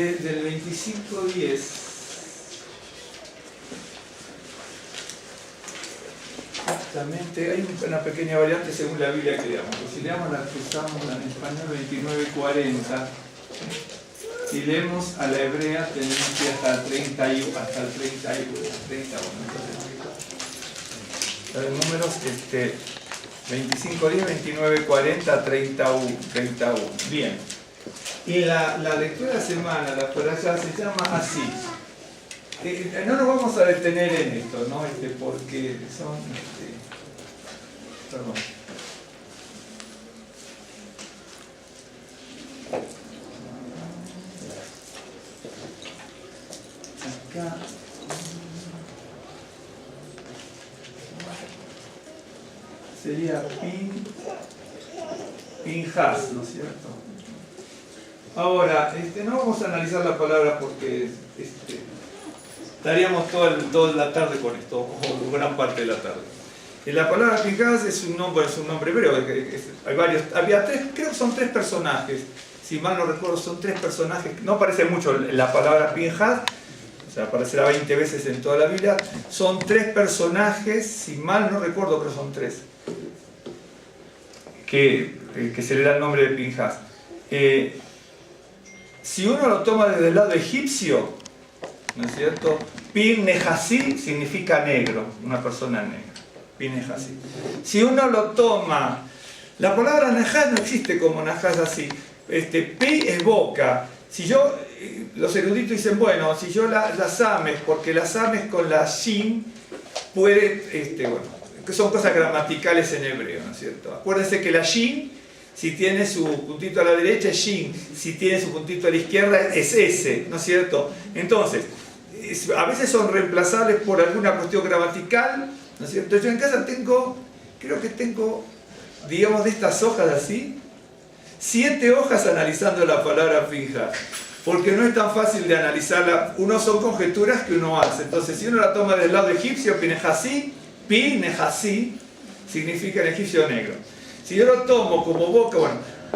del 25:10. Exactamente, hay una pequeña variante según la Biblia que leamos. Si leamos la que usamos en español 29:40, si leemos a la hebrea tenemos que ir hasta el 31, hasta el 31. Los números 25:10, 29:40, 31. Bien. Y la lectura de la semana, la por allá, se llama así. No nos vamos a detener en esto, ¿no? Porque son... perdón. Acá. Sería Pinhas, ¿no es cierto? Ahora, no vamos a analizar la palabra porque estaríamos toda la tarde con esto, o gran parte de la tarde. La palabra Pinhas es un nombre hebreo. Hay varios, creo que son 3 personajes. Si mal no recuerdo, son 3 personajes. No aparece mucho la palabra Pinhas, o sea, aparecerá 20 veces en toda la Biblia. Son 3 personajes, si mal no recuerdo, pero son 3. Que se le da el nombre de Pinhas. Si uno lo toma desde el lado egipcio, ¿no es cierto? Pin-Nehasí significa negro, una persona negra. Pin-Nehasí. Si uno lo toma, la palabra Nahas no existe como Nahas así. Pi es boca. Si yo, los eruditos dicen, bueno, si yo las ames, porque las ames con la shin, puede, que son cosas gramaticales en hebreo, ¿no es cierto? Acuérdense que la shin, si tiene su puntito a la derecha es shin, si tiene su puntito a la izquierda es s, ¿no es cierto? Entonces, a veces son reemplazables por alguna cuestión gramatical, ¿no es cierto? Yo en casa creo que tengo, digamos, de estas hojas así, 7 hojas analizando la palabra Pinhas, porque no es tan fácil de analizarla. Son conjeturas que uno hace. Entonces, si uno la toma del lado egipcio, Pinehasí, Pi-Nehasí, significa el egipcio negro. Si yo lo tomo como boca, bueno,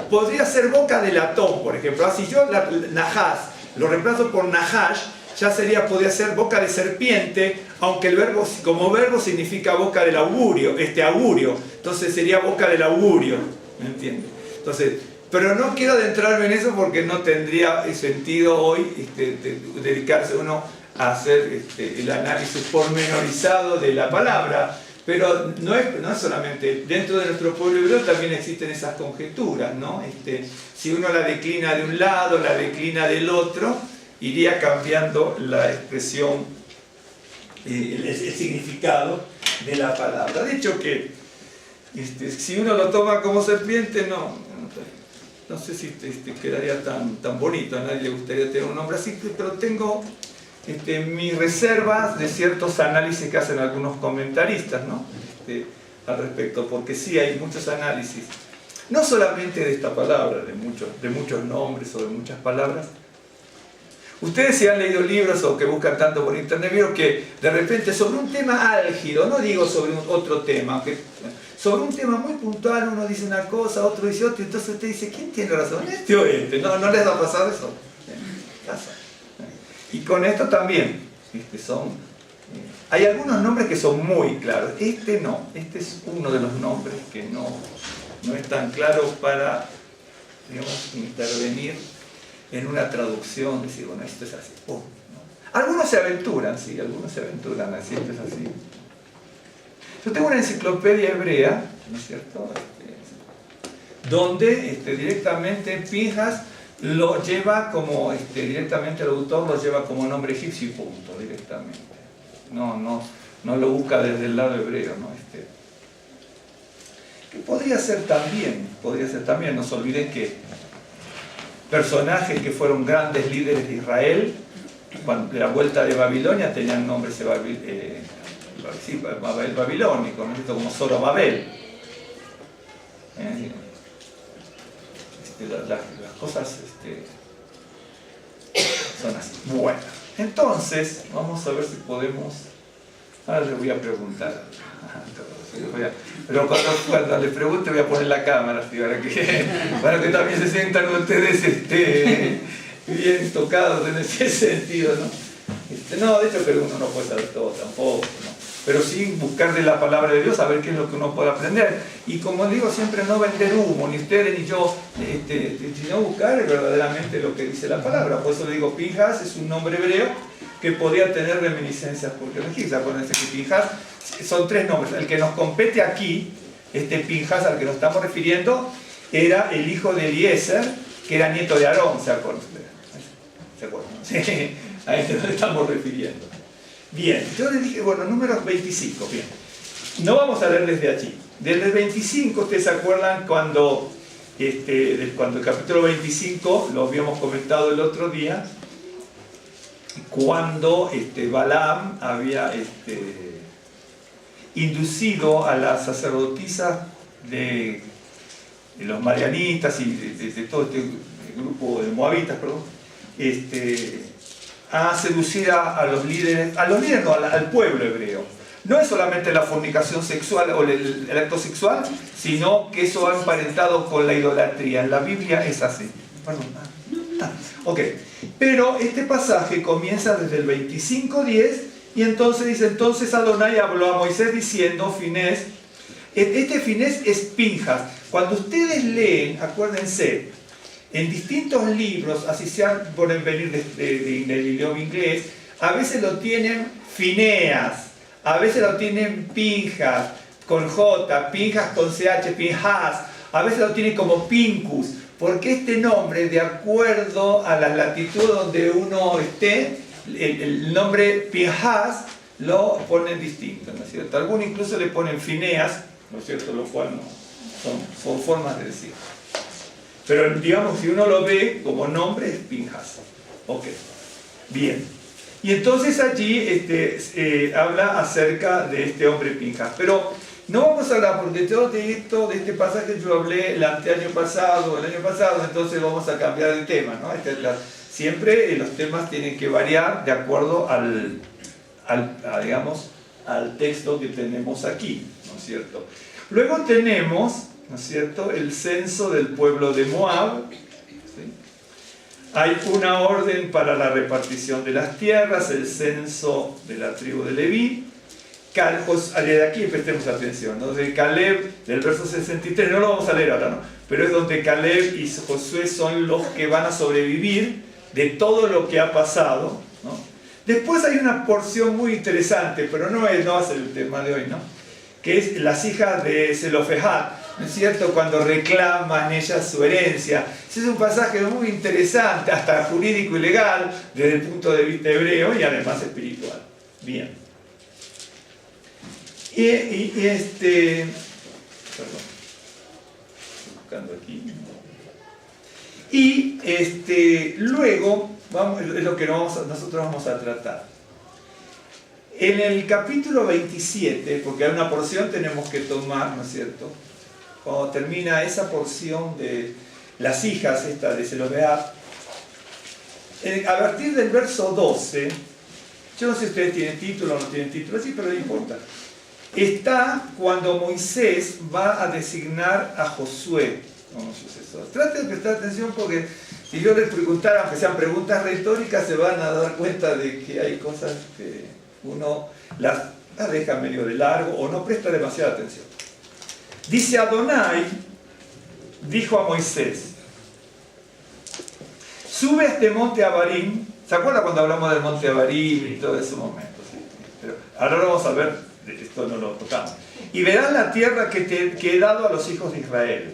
podría ser boca de latón, por ejemplo. Si yo Nahas lo reemplazo por Nahash, ya podría ser boca de serpiente, aunque el verbo, como verbo significa boca del augurio, augurio. Entonces sería boca del augurio, ¿me entiendes? Entonces, pero no quiero adentrarme en eso porque no tendría sentido hoy dedicarse uno a hacer el análisis pormenorizado de la palabra. Pero no es solamente, dentro de nuestro pueblo hebreo también existen esas conjeturas, ¿no? Si uno la declina de un lado, la declina del otro, iría cambiando la expresión, el significado de la palabra. De hecho que si uno lo toma como serpiente, no sé si quedaría tan bonito, a nadie le gustaría tener un nombre así, pero tengo mis reservas de ciertos análisis que hacen algunos comentaristas, ¿no? Al respecto, porque sí hay muchos análisis, no solamente de esta palabra, de muchos nombres o de muchas palabras. Ustedes si han leído libros o que buscan tanto por internet, vieron que de repente sobre un tema álgido, no digo sobre otro tema, aunque sobre un tema muy puntual uno dice una cosa, otro dice otra, entonces usted dice, ¿quién tiene razón? ¿Este o este? ¿No les ha pasado eso? Pasa. Y con esto también, hay algunos nombres que son muy claros. No, este es uno de los nombres que no es tan claro para, digamos, intervenir en una traducción, decir, bueno, esto es así. ¿No? Algunos se aventuran a decir, esto es así. Yo tengo una enciclopedia hebrea, ¿no es cierto? Donde directamente Pinhas lo lleva como, directamente el autor lo lleva como nombre egipcio y punto, directamente. No lo busca desde el lado hebreo, ¿no? Que podría ser también, no se olviden que personajes que fueron grandes líderes de Israel, de la vuelta de Babilonia tenían nombres babilónicos, ¿no? Como Zorobabel. Las cosas son así. Bueno, entonces vamos a ver si podemos. Ahora les voy a preguntar. Pero cuando les pregunte voy a poner la cámara, ¿sí? para que también se sientan ustedes bien tocados en ese sentido, ¿no? No, de hecho, pero uno no puede saber todo tampoco, ¿no? Pero sí buscar de la palabra de Dios, saber qué es lo que uno puede aprender. Y como digo, siempre no vender humo, ni ustedes ni yo, sino buscar verdaderamente lo que dice la palabra. Por eso le digo, Pinjas es un nombre hebreo que podía tener reminiscencias porque registros. Acuérdense que Pinjas son tres nombres. El que nos compete aquí, Pinjas al que nos estamos refiriendo, era el hijo de Eliezer, que era nieto de Aarón, ¿se acuerdan? ¿Se acuerdan? Sí, a este nos estamos refiriendo. Bien, yo les dije, bueno, números 25, bien. No vamos a leer desde allí. Desde el 25, ¿ustedes se acuerdan cuando el capítulo 25, lo habíamos comentado el otro día, cuando Balaam había inducido a las sacerdotisas de los marianistas y de todo este grupo de moabitas, perdón, a seducir a los líderes, no, al pueblo hebreo. No es solamente la fornicación sexual o el acto sexual, sino que eso va emparentado con la idolatría. En la Biblia es así. Perdón. Ok. Pero este pasaje comienza desde el 25:10 y entonces dice, entonces Adonai habló a Moisés diciendo, Finés, Finés es Pinjas. Cuando ustedes leen, acuérdense, en distintos libros, así sean por venir del idioma inglés, a veces lo tienen Fineas, a veces lo tienen Pinjas con J, Pinjas con CH, Pinjas, a veces lo tienen como Pincus, porque este nombre, de acuerdo a la latitud donde uno esté, el nombre Pinjas lo ponen distinto, ¿no es cierto? Algunos incluso le ponen Fineas, ¿no es cierto? Lo cual no, son formas de decir. Pero digamos, si uno lo ve como nombre, es Pinjas. Ok, bien. Y entonces allí habla acerca de este hombre Pinjas. Pero no vamos a hablar, porque de este pasaje yo hablé el año pasado, entonces vamos a cambiar de tema, ¿no? Siempre los temas tienen que variar de acuerdo al texto que tenemos aquí, ¿no es cierto? Luego tenemos, ¿no es cierto?, el censo del pueblo de Moab. ¿Sí? Hay una orden para la repartición de las tierras, el censo de la tribu de Leví. De aquí prestemos atención, ¿no? De Caleb, del verso 63, no lo vamos a leer ahora, ¿no? Pero es donde Caleb y Josué son los que van a sobrevivir de todo lo que ha pasado, ¿no? Después hay una porción muy interesante, pero no va a ser el tema de hoy, ¿no? Que es las hijas de Zelofehad, ¿no es cierto?, cuando reclaman ellas su herencia. Ese es un pasaje muy interesante, hasta jurídico y legal, desde el punto de vista hebreo y además espiritual. Bien. Perdón, estoy buscando aquí. Y luego, es lo que nosotros vamos a tratar. En el capítulo 27, porque hay una porción tenemos que tomar, ¿no es cierto?, cuando termina esa porción de las hijas de Zelofehad, a partir del verso 12, yo no sé si ustedes tienen título o no tienen título, sí, pero no importa, está cuando Moisés va a designar a Josué como sucesor. Traten de prestar atención porque si yo les preguntara, aunque sean preguntas retóricas, se van a dar cuenta de que hay cosas que uno las deja medio de largo o no presta demasiada atención. Dice Adonai, dijo a Moisés, sube a este monte Abarim. ¿Se acuerdan cuando hablamos del monte Abarim y todo ese momento? ¿Sí? Pero ahora lo vamos a ver, esto no lo tocamos. Y verás la tierra que he dado a los hijos de Israel.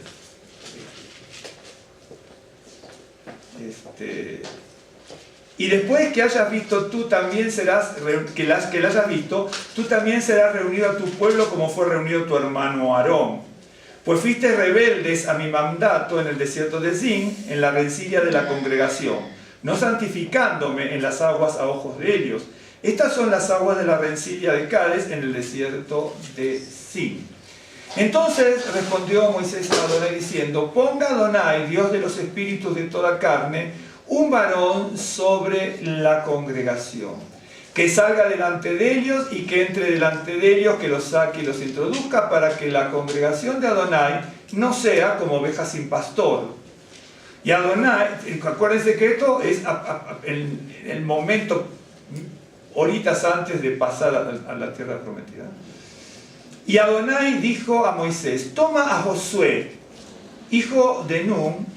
Y después que hayas visto, tú también serás, que la hayas visto, tú también serás reunido a tu pueblo como fue reunido tu hermano Aarón. Pues fuiste rebeldes a mi mandato en el desierto de Zin, en la rencilla de la congregación, no santificándome en las aguas a ojos de ellos. Estas son las aguas de la rencilla de Cades en el desierto de Zin. Entonces respondió Moisés a Adonai diciendo, ponga Adonai, Dios de los espíritus de toda carne, un varón sobre la congregación, que salga delante de ellos y que entre delante de ellos, que los saque y los introduzca, para que la congregación de Adonai no sea como oveja sin pastor. Y Adonai, acuérdense que esto es el momento, horitas antes de pasar a la tierra prometida. Y Adonai dijo a Moisés: toma a Josué, hijo de Nun,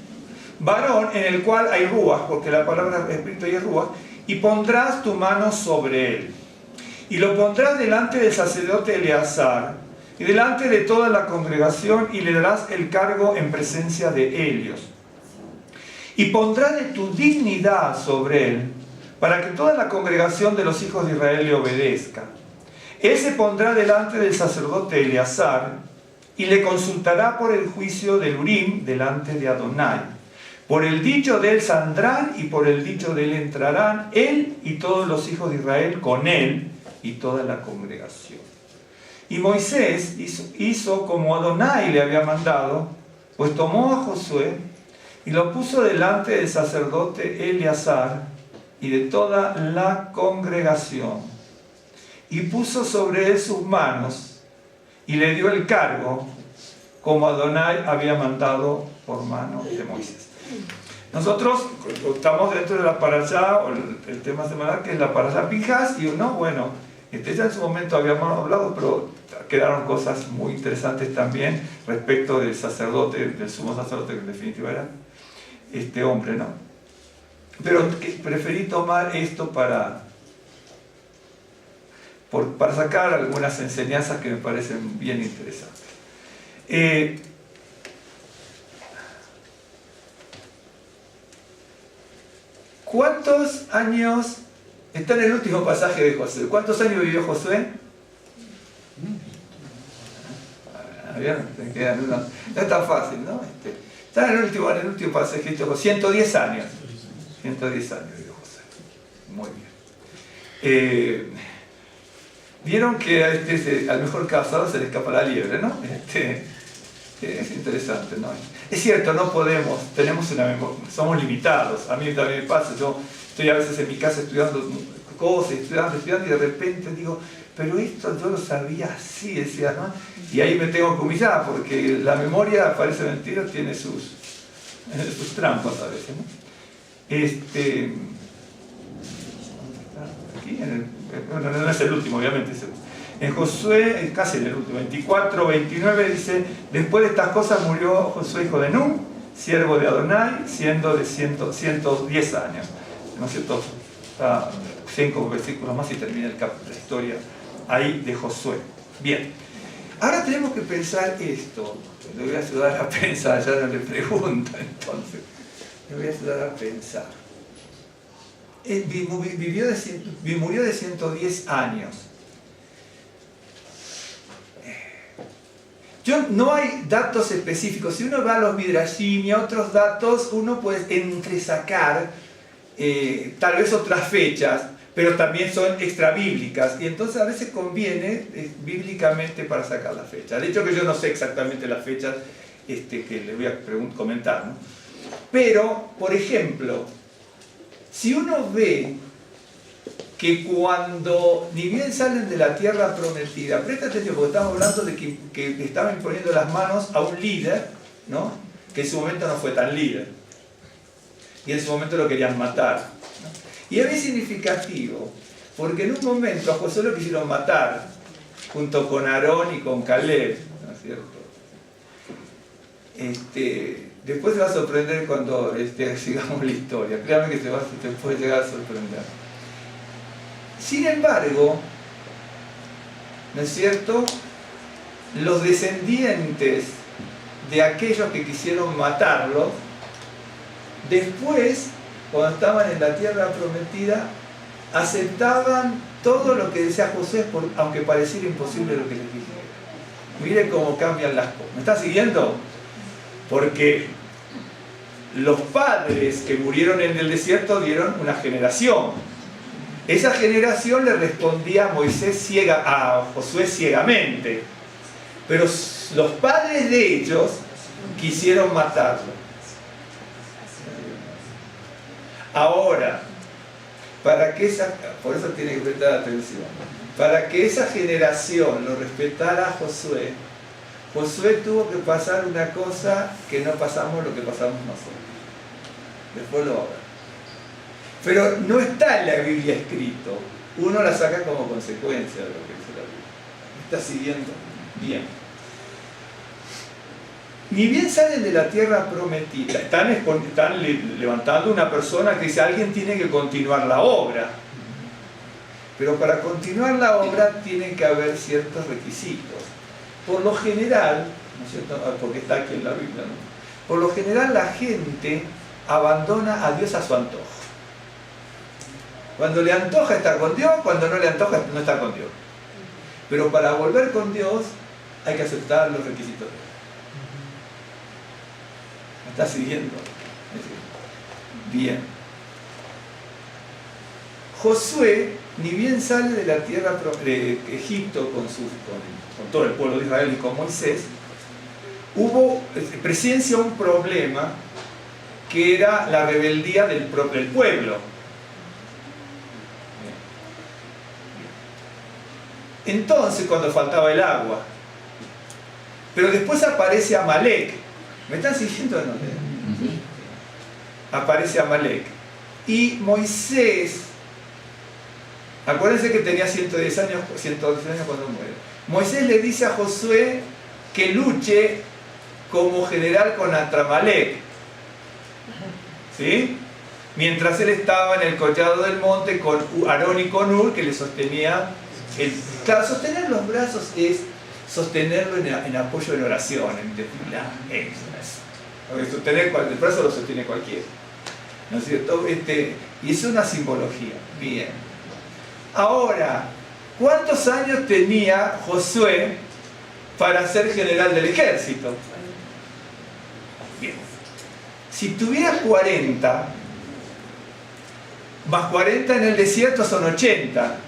varón en el cual hay ruaj, porque la palabra espíritu es ruaj, y pondrás tu mano sobre él. Y lo pondrás delante del sacerdote Eleazar, y delante de toda la congregación, y le darás el cargo en presencia de ellos. Y pondrás de tu dignidad sobre él, para que toda la congregación de los hijos de Israel le obedezca. Él se pondrá delante del sacerdote Eleazar, y le consultará por el juicio del Urim delante de Adonai. Por el dicho de él saldrán, y por el dicho de él entrarán, él y todos los hijos de Israel con él, y toda la congregación. Y Moisés hizo como Adonai le había mandado, pues tomó a Josué, y lo puso delante del sacerdote Eleazar y de toda la congregación. Y puso sobre él sus manos y le dio el cargo como Adonai había mandado por mano de Moisés. Nosotros estamos dentro de la parashá, o el tema semanal, que es la parashá Pinhas, y uno, bueno, ya en su momento habíamos hablado, pero quedaron cosas muy interesantes también respecto del sacerdote, del sumo sacerdote, que en definitiva era este hombre, ¿no? Pero preferí tomar esto para sacar algunas enseñanzas que me parecen bien interesantes. ¿Cuántos años está en el último pasaje de Josué? ¿Cuántos años vivió Josué? No es tan fácil, ¿no? Está en el último pasaje, 110 años. 110 años vivió Josué. Muy bien. Vieron que al mejor cazador se le escapa la liebre, ¿no? Es interesante, ¿no? Es cierto, no podemos, tenemos una memoria, somos limitados. A mí también me pasa, yo estoy a veces en mi casa estudiando cosas, estudiando, y de repente digo, pero esto yo lo sabía así, decía, ¿no? Y ahí me tengo que humillar, porque la memoria, parece mentira, tiene sus trampas a veces, ¿no? Aquí bueno, no es el último, obviamente. En Josué, casi en el último, 24, 29, dice: después de estas cosas murió Josué, hijo de Nun, siervo de Adonai, siendo de 110 años. ¿No es cierto? Está 5 versículos más y termina la historia ahí de Josué. Bien. Ahora tenemos que pensar esto. Le voy a ayudar a pensar, ya no le pregunto entonces. Le voy a ayudar a pensar. Murió de 110 años. No hay datos específicos. Si uno va a los Midrashim y a otros datos, uno puede entresacar tal vez otras fechas, pero también son extrabíblicas, y entonces a veces conviene bíblicamente para sacar la fecha. De hecho que yo no sé exactamente las fechas que le voy a comentar, ¿no? Pero, por ejemplo, si uno ve que cuando ni bien salen de la tierra prometida, presta atención porque estamos hablando de que estaban imponiendo las manos a un líder, ¿no? Que en su momento no fue tan líder, y en su momento lo querían matar, ¿no? Y es muy significativo porque en un momento a Josué lo quisieron matar junto con Aarón y con Caleb, ¿no es cierto? Después se va a sorprender cuando sigamos la historia. Créame que te puede llegar a sorprender. Sin embargo, ¿no es cierto?, los descendientes de aquellos que quisieron matarlos, después, cuando estaban en la tierra prometida, aceptaban todo lo que decía Josué, aunque pareciera imposible lo que les dije. Mire cómo cambian las cosas. ¿Me está siguiendo? Porque los padres que murieron en el desierto dieron una generación. Esa generación le respondía a Josué ciegamente, pero los padres de ellos quisieron matarlo. Ahora, por eso tiene que prestar atención, para que esa generación lo respetara a Josué, Josué tuvo que pasar una cosa que no pasamos lo que pasamos nosotros. después lo va a ver. Pero no está en la Biblia escrito, uno la saca como consecuencia de lo que dice la Biblia. ¿Me está siguiendo? Bien. Ni bien salen de la tierra prometida, están levantando una persona que dice, alguien tiene que continuar la obra. Pero para continuar la obra tienen que haber ciertos requisitos. Por lo general, ¿no es cierto? Porque está aquí en la Biblia, ¿no? Por lo general la gente abandona a Dios a su antojo. Cuando le antoja estar con Dios, cuando no le antoja no estar con Dios. Pero para volver con Dios hay que aceptar los requisitos de Dios. ¿Me está siguiendo? Bien. Josué, ni bien sale de la tierra de Egipto con todo el pueblo de Israel y con Moisés, presencia un problema que era la rebeldía del pueblo. Entonces, cuando faltaba el agua, pero después aparece Amalek. ¿Me están siguiendo o no? Aparece Amalek. Y Moisés, acuérdense que tenía 110 años cuando muere. Moisés le dice a Josué que luche como general contra Amalek. ¿Sí? Mientras él estaba en el collado del monte con Aarón y con Hur, que le sostenía. Claro, sostener los brazos es sostenerlo en apoyo en oración, en desfilar. Porque sostener el brazo lo sostiene cualquiera. ¿No es cierto? Y es una simbología. Bien. Ahora, ¿cuántos años tenía Josué para ser general del ejército? Bien. Si tuviera 40, más 40 en el desierto son 80.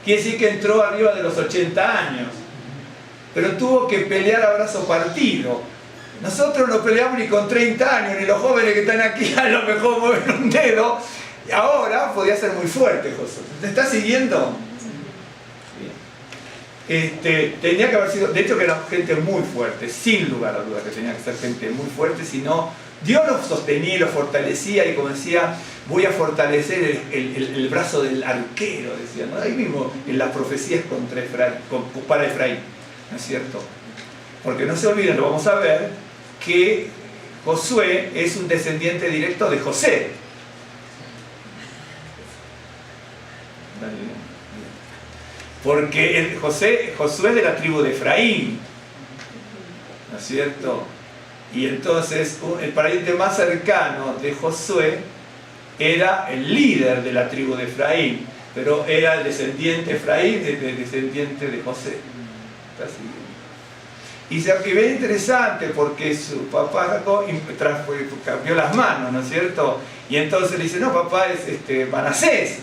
Quiere decir que entró arriba de los 80 años. Pero tuvo que pelear a brazo partido. Nosotros no peleamos ni con 30 años, ni los jóvenes que están aquí a lo mejor mueven un dedo. Ahora podía ser muy fuerte, Josué. ¿Te está siguiendo? Bien. Tenía que haber sido, de hecho que era gente muy fuerte, sin lugar a dudas que tenía que ser gente muy fuerte, si no, Dios los sostenía y los fortalecía, y como decía, voy a fortalecer el brazo del arquero, decía, ¿no? Ahí mismo en las profecías para Efraín, ¿no es cierto? Porque no se olviden, lo vamos a ver, que Josué es un descendiente directo de José. Porque Josué es de la tribu de Efraín, ¿no es cierto? Y entonces el pariente más cercano de Josué era el líder de la tribu de Efraín, pero era el descendiente de Efraín, descendiente de José. Y se ve interesante porque su papá cambió las manos, ¿no es cierto? Y entonces le dice, no, papá es Manasés.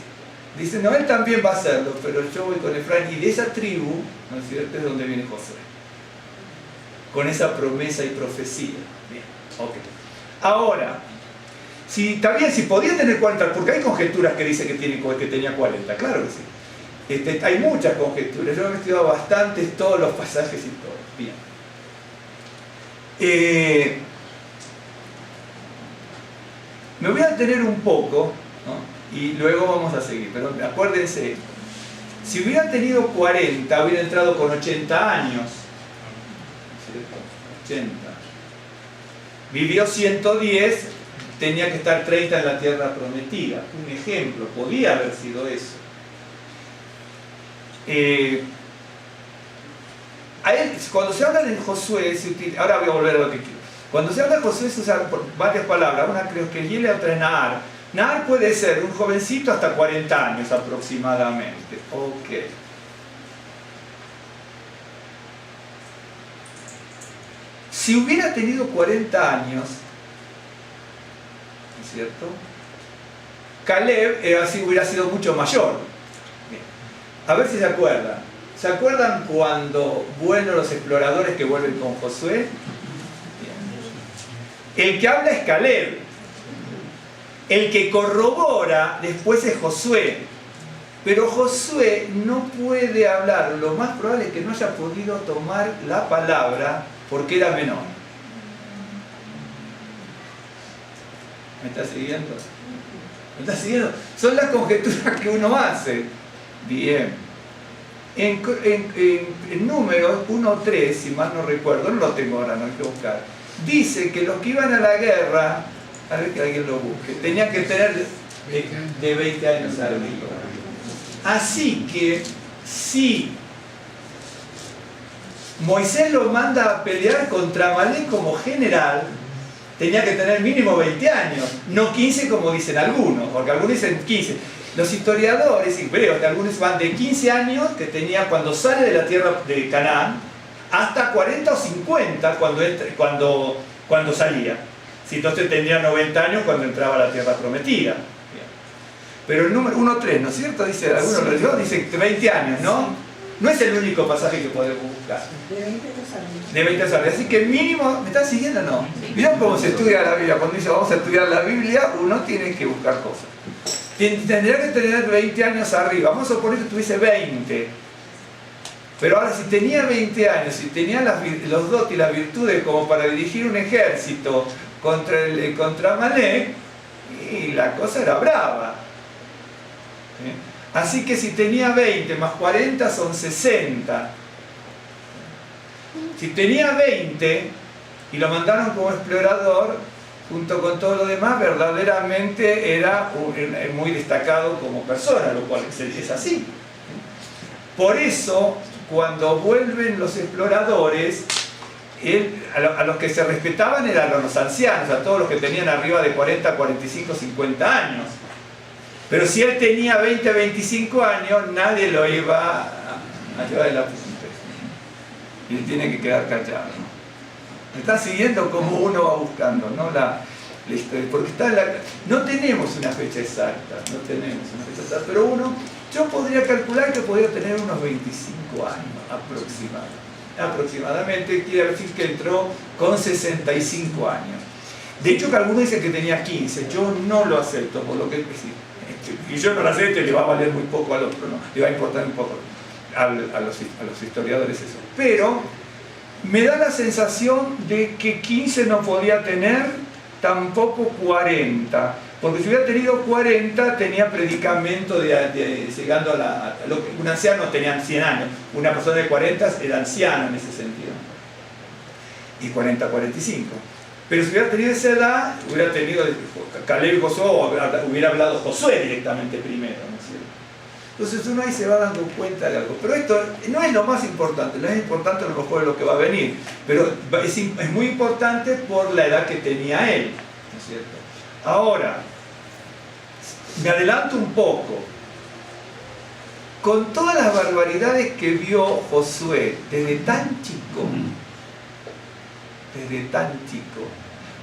Dice, no, él también va a hacerlo, pero yo voy con Efraín. Y de esa tribu, ¿no es cierto?, es donde viene Josué. Con esa promesa y profecía. Bien, ok. Ahora, si podía tener 40, porque hay conjeturas que dicen que tenía 40, claro que sí. Hay muchas conjeturas, yo he investigado bastantes, todos los pasajes y todo. Bien. Me voy a detener un poco, ¿no? Y luego vamos a seguir, pero acuérdense, si hubiera tenido 40, hubiera entrado con 80 años. 80. Vivió 110, tenía que estar 30 en la tierra prometida. Un ejemplo, podía haber sido eso. Cuando se habla de Josué, ahora voy a volver a lo que quiero. Cuando se habla de Josué se usan varias palabras, una creo que Yele, otra es Nahar. Nahar puede ser un jovencito hasta 40 años aproximadamente. Ok. Si hubiera tenido 40 años, ¿no es cierto?, Caleb así hubiera sido mucho mayor. Bien. A ver si se acuerdan. ¿Se acuerdan cuando vuelven los exploradores que vuelven con Josué? Bien. El que habla es Caleb. El que corrobora después es Josué. Pero Josué no puede hablar. Lo más probable es que no haya podido tomar la palabra porque era menor. ¿Me está siguiendo? ¿Me está siguiendo? Son las conjeturas que uno hace. Bien. En números 1.3, si mal no recuerdo, no lo tengo ahora, no hay que buscar, dice que los que iban a la guerra, a ver que alguien lo busque, tenían que tener de 20 años arriba. Así que, si Moisés lo manda a pelear contra Amalek como general, tenía que tener mínimo 20 años, no 15 como dicen algunos, porque algunos dicen 15. Los historiadores hebreos, algunos van de 15 años que tenía cuando sale de la tierra de Canaán, hasta 40 o 50 cuando salía. Si entonces tenía 90 años cuando entraba a la tierra prometida. Pero el número 1.3, ¿no es cierto? Dice, algunos religiosos dicen 20 años, ¿no? No es el único pasaje que podemos buscar. De 20 años arriba. De 20 años arriba. Así que mínimo, ¿me están siguiendo o no? ¿Vieron cómo se estudia la Biblia? Cuando dice vamos a estudiar la Biblia, uno tiene que buscar cosas. Tendría que tener 20 años arriba. Vamos a suponer que tuviese 20. Pero ahora, si tenía 20 años, si tenía los dotes y las virtudes como para dirigir un ejército contra Amalek, y la cosa era brava. ¿Sí? Así que si tenía 20 más 40 son 60. Si tenía 20 y lo mandaron como explorador, junto con todo lo demás, verdaderamente era muy destacado como persona, lo cual es así. Por eso, cuando vuelven los exploradores, a los que se respetaban eran a los ancianos, a todos los que tenían arriba de 40, 45, 50 años. Pero si él tenía 20, 25 años, nadie lo iba a llevar de la punta. Y él tiene que quedar callado. ¿Me está siguiendo cómo uno va buscando, ¿no? la historia? Porque no tenemos una fecha exacta, pero yo podría calcular que podría tener unos 25 años aproximadamente, quiere decir que entró con 65 años. De hecho, que algunos dicen que tenía 15, yo no lo acepto, por lo que y yo no lo acepto, le va a valer muy poco al otro, ¿no? Le va a importar un poco a los historiadores eso. Pero me da la sensación de que 15 no podía tener, tampoco 40, porque si hubiera tenido 40 tenía predicamento llegando un anciano tenía 100 años, una persona de 40 era anciana en ese sentido, y 40, 45. Pero si hubiera tenido esa edad, hubiera tenido Caleb y Josué, hubiera hablado Josué directamente primero, ¿no es cierto? Entonces uno ahí se va dando cuenta de algo. Pero esto no es lo más importante, lo más importante a lo mejor es lo que va a venir. Pero es muy importante por la edad que tenía él, ¿no es cierto? Ahora, me adelanto un poco. Con todas las barbaridades que vio Josué desde tan chico,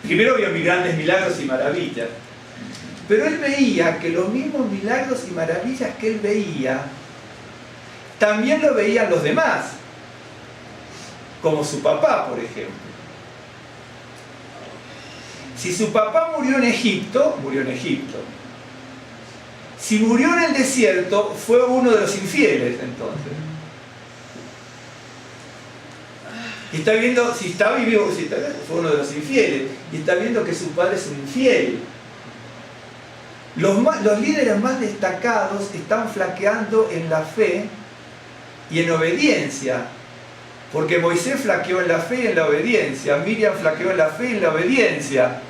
primero vio grandes milagros y maravillas. Pero él veía que los mismos milagros y maravillas que él veía, también lo veían los demás, como su papá, por ejemplo. Si su papá murió en Egipto, murió en Egipto. Si murió en el desierto, fue uno de los infieles, entonces. Y está viendo, si está vivo, fue uno de los infieles, y está viendo que su padre es un infiel. Los líderes más destacados están flaqueando en la fe y en obediencia, porque Moisés flaqueó en la fe y en la obediencia, Miriam flaqueó en la fe y en la obediencia,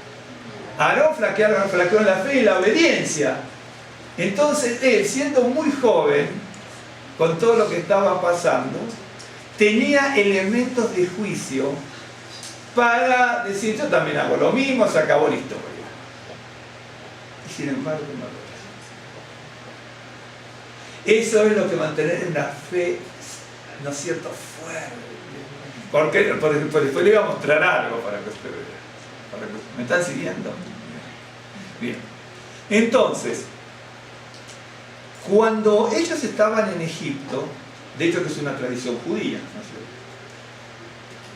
Aarón flaqueó en la fe y en la obediencia. Entonces él, siendo muy joven, con todo lo que estaba pasando, tenía elementos de juicio para decir, yo también hago lo mismo, se acabó la historia. Y sin embargo no lo es. Eso es lo que mantener una fe, ¿no es cierto?, fuerte. Porque después le voy a mostrar algo para que usted vea. ¿Me están siguiendo? Bien. Entonces, cuando ellos estaban en Egipto, de hecho que es una tradición judía, ¿no es cierto?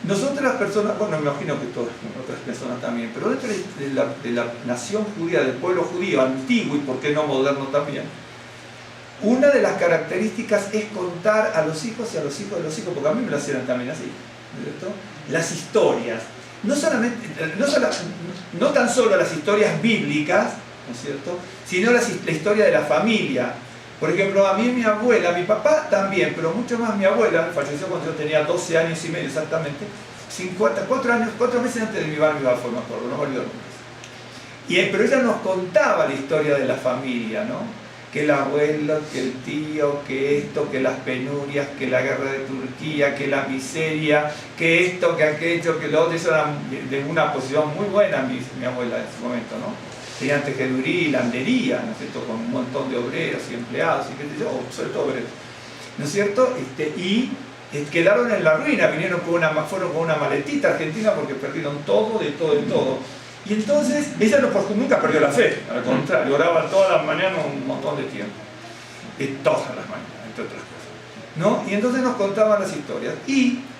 Nosotros las personas, bueno, me imagino que todas otras personas también, pero dentro de la nación judía, del pueblo judío antiguo y por qué no moderno también, una de las características es contar a los hijos y a los hijos de los hijos, porque a mí me lo hacían también así, ¿no es cierto? Las historias. no tan solo las historias bíblicas, ¿no es cierto?, sino la historia de la familia. Por ejemplo, a mí mi abuela, mi papá también, pero mucho más mi abuela, falleció cuando yo tenía 12 años y medio exactamente, 4 meses antes de mi bar mitzvah, me acuerdo, no me olvido nunca. Pero ella nos contaba la historia de la familia, ¿no? Que el abuelo, que el tío, que esto, que las penurias, que la guerra de Turquía, que la miseria, que esto, que aquello, que lo otro. Eso era de una posición muy buena mi abuela en ese momento, ¿no? Tenía tejeduría y landería, ¿no es cierto?, con un montón de obreros y empleados, y qué sé yo, sobre todo obreros, ¿no es cierto? Quedaron en la ruina, fueron con una maletita argentina porque perdieron todo, de todo. Y entonces, ella nunca perdió la fe, al contrario, oraba todas las mañanas un montón de tiempo, todas las mañanas, entre otras cosas, ¿no? Y entonces nos contaban las historias,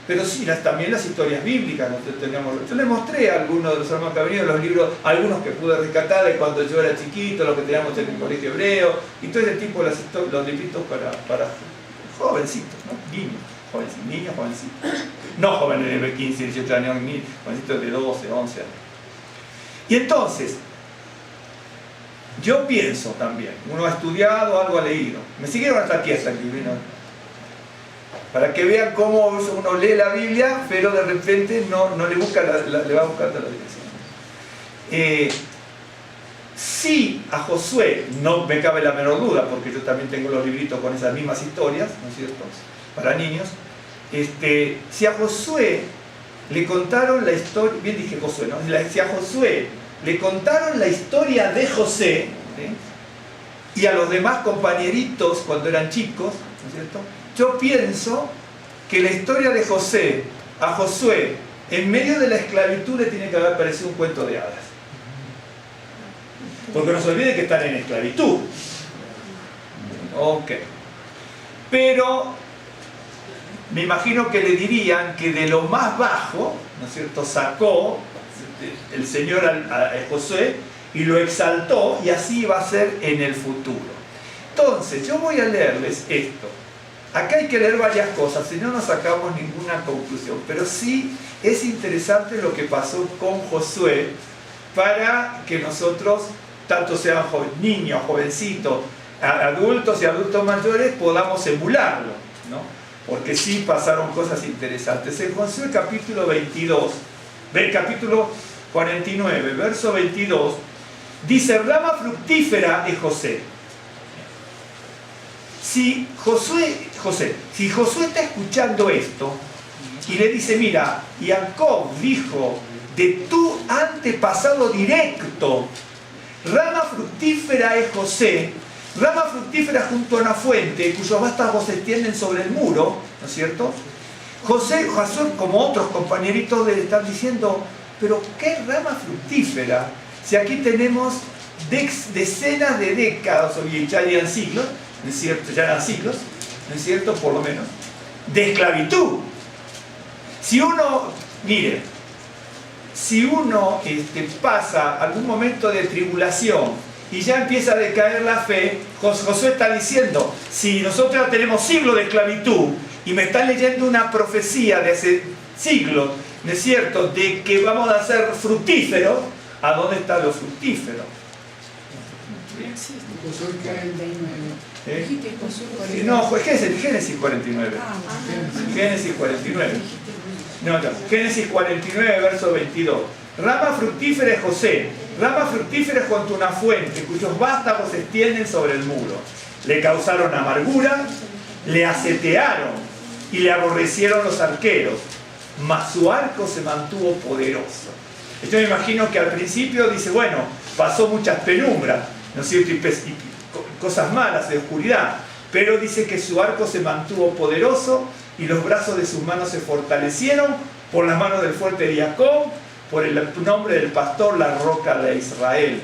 pero sí, también las historias bíblicas. Yo les mostré a algunos de los hermanos que han venido los libros, algunos que pude rescatar de cuando yo era chiquito, los que teníamos en el colegio hebreo, y todo ese tipo de los libritos para jovencitos, ¿no? Niños jovencitos. No jóvenes de 15, 18 años, ni jovencitos de 12, 11 años. Y entonces, yo pienso también, uno ha estudiado, algo ha leído. Me siguieron hasta aquí, hasta aquí, ¿no? Para que vean cómo uno lee la Biblia, pero de repente no le busca le va buscando la dirección. Sí, a Josué, no me cabe la menor duda, porque yo también tengo los libritos con esas mismas historias, ¿no es cierto?, para niños. Si a Josué le contaron la historia, bien dije Josué, ¿no? Si a Josué le contaron la historia de José, ¿sí?, y a los demás compañeritos cuando eran chicos, ¿no es cierto?, yo pienso que la historia de a Josué, en medio de la esclavitud, le tiene que haber parecido un cuento de hadas. Porque no se olvide que están en esclavitud. Ok. Pero me imagino que le dirían que de lo más bajo, ¿no es cierto?, sacó el Señor a Josué y lo exaltó, y así va a ser en el futuro. Entonces, yo voy a leerles esto. Acá hay que leer varias cosas, si no, no sacamos ninguna conclusión. Pero sí es interesante lo que pasó con Josué, para que nosotros, tanto sean niños, jovencitos, adultos y adultos mayores, podamos emularlo, ¿no? Porque sí pasaron cosas interesantes. En Josué capítulo 22, capítulo 49, verso 22, dice: rama fructífera es José. Si Josué está escuchando esto y le dice: mira, Jacob dijo de tu antepasado directo, rama fructífera es José, rama fructífera junto a una fuente cuyos vástagos se extienden sobre el muro, ¿no es cierto? Josué, como otros compañeritos, le están diciendo: pero ¿qué rama fructífera? Si aquí tenemos decenas de décadas, o ya eran siglos, ¿no es cierto? Ya eran siglos, ¿no es cierto?, por lo menos, de esclavitud. Si uno pasa algún momento de tribulación y ya empieza a decaer la fe, Josué está diciendo: si nosotros ya tenemos siglos de esclavitud y me están leyendo una profecía de hace siglos, ¿no es cierto?, de que vamos a ser fructíferos, ¿a dónde está lo fructífero? No, Génesis 49. Génesis 49. Génesis 49, verso 22. Rama fructífera es José, rama fructífera es junto a una fuente, cuyos vástagos se extienden sobre el muro. Le causaron amargura, le asetearon y le aborrecieron los arqueros, mas su arco se mantuvo poderoso. Yo me imagino que al principio dice: bueno, pasó muchas penumbras, ¿no es cierto?, y cosas malas, de oscuridad, pero dice que su arco se mantuvo poderoso y los brazos de sus manos se fortalecieron por las manos del fuerte de Jacob, por el nombre del pastor, la roca de Israel.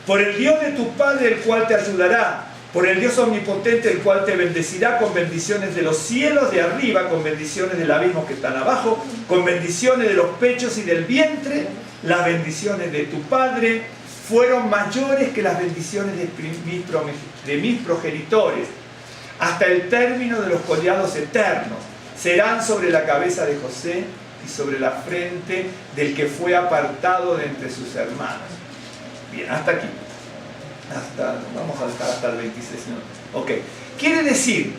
Por el Dios de tu Padre, el cual te ayudará, por el Dios omnipotente, el cual te bendecirá con bendiciones de los cielos de arriba, con bendiciones del abismo que están abajo, con bendiciones de los pechos y del vientre. Las bendiciones de tu Padre fueron mayores que las bendiciones de mis progenitores, hasta el término de los collados eternos. Serán sobre la cabeza de José y sobre la frente del que fue apartado de entre sus hermanos. Bien, hasta aquí. Vamos a dejar hasta el 26. ¿No? Ok. Quiere decir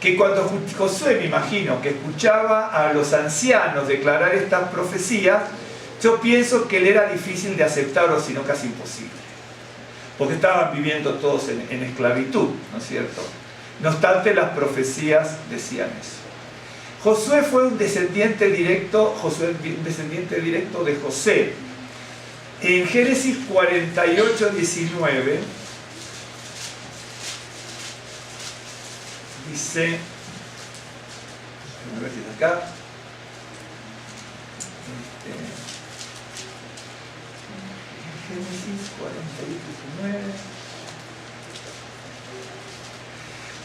que cuando Josué, me imagino, que escuchaba a los ancianos declarar estas profecías, yo pienso que le era difícil de aceptar, o si no casi imposible. Porque estaban viviendo todos en esclavitud, ¿no es cierto? No obstante, las profecías decían eso. Josué fue un descendiente directo de José. En Génesis 48, 19, dice, a ver si está acá, Génesis 48, 19.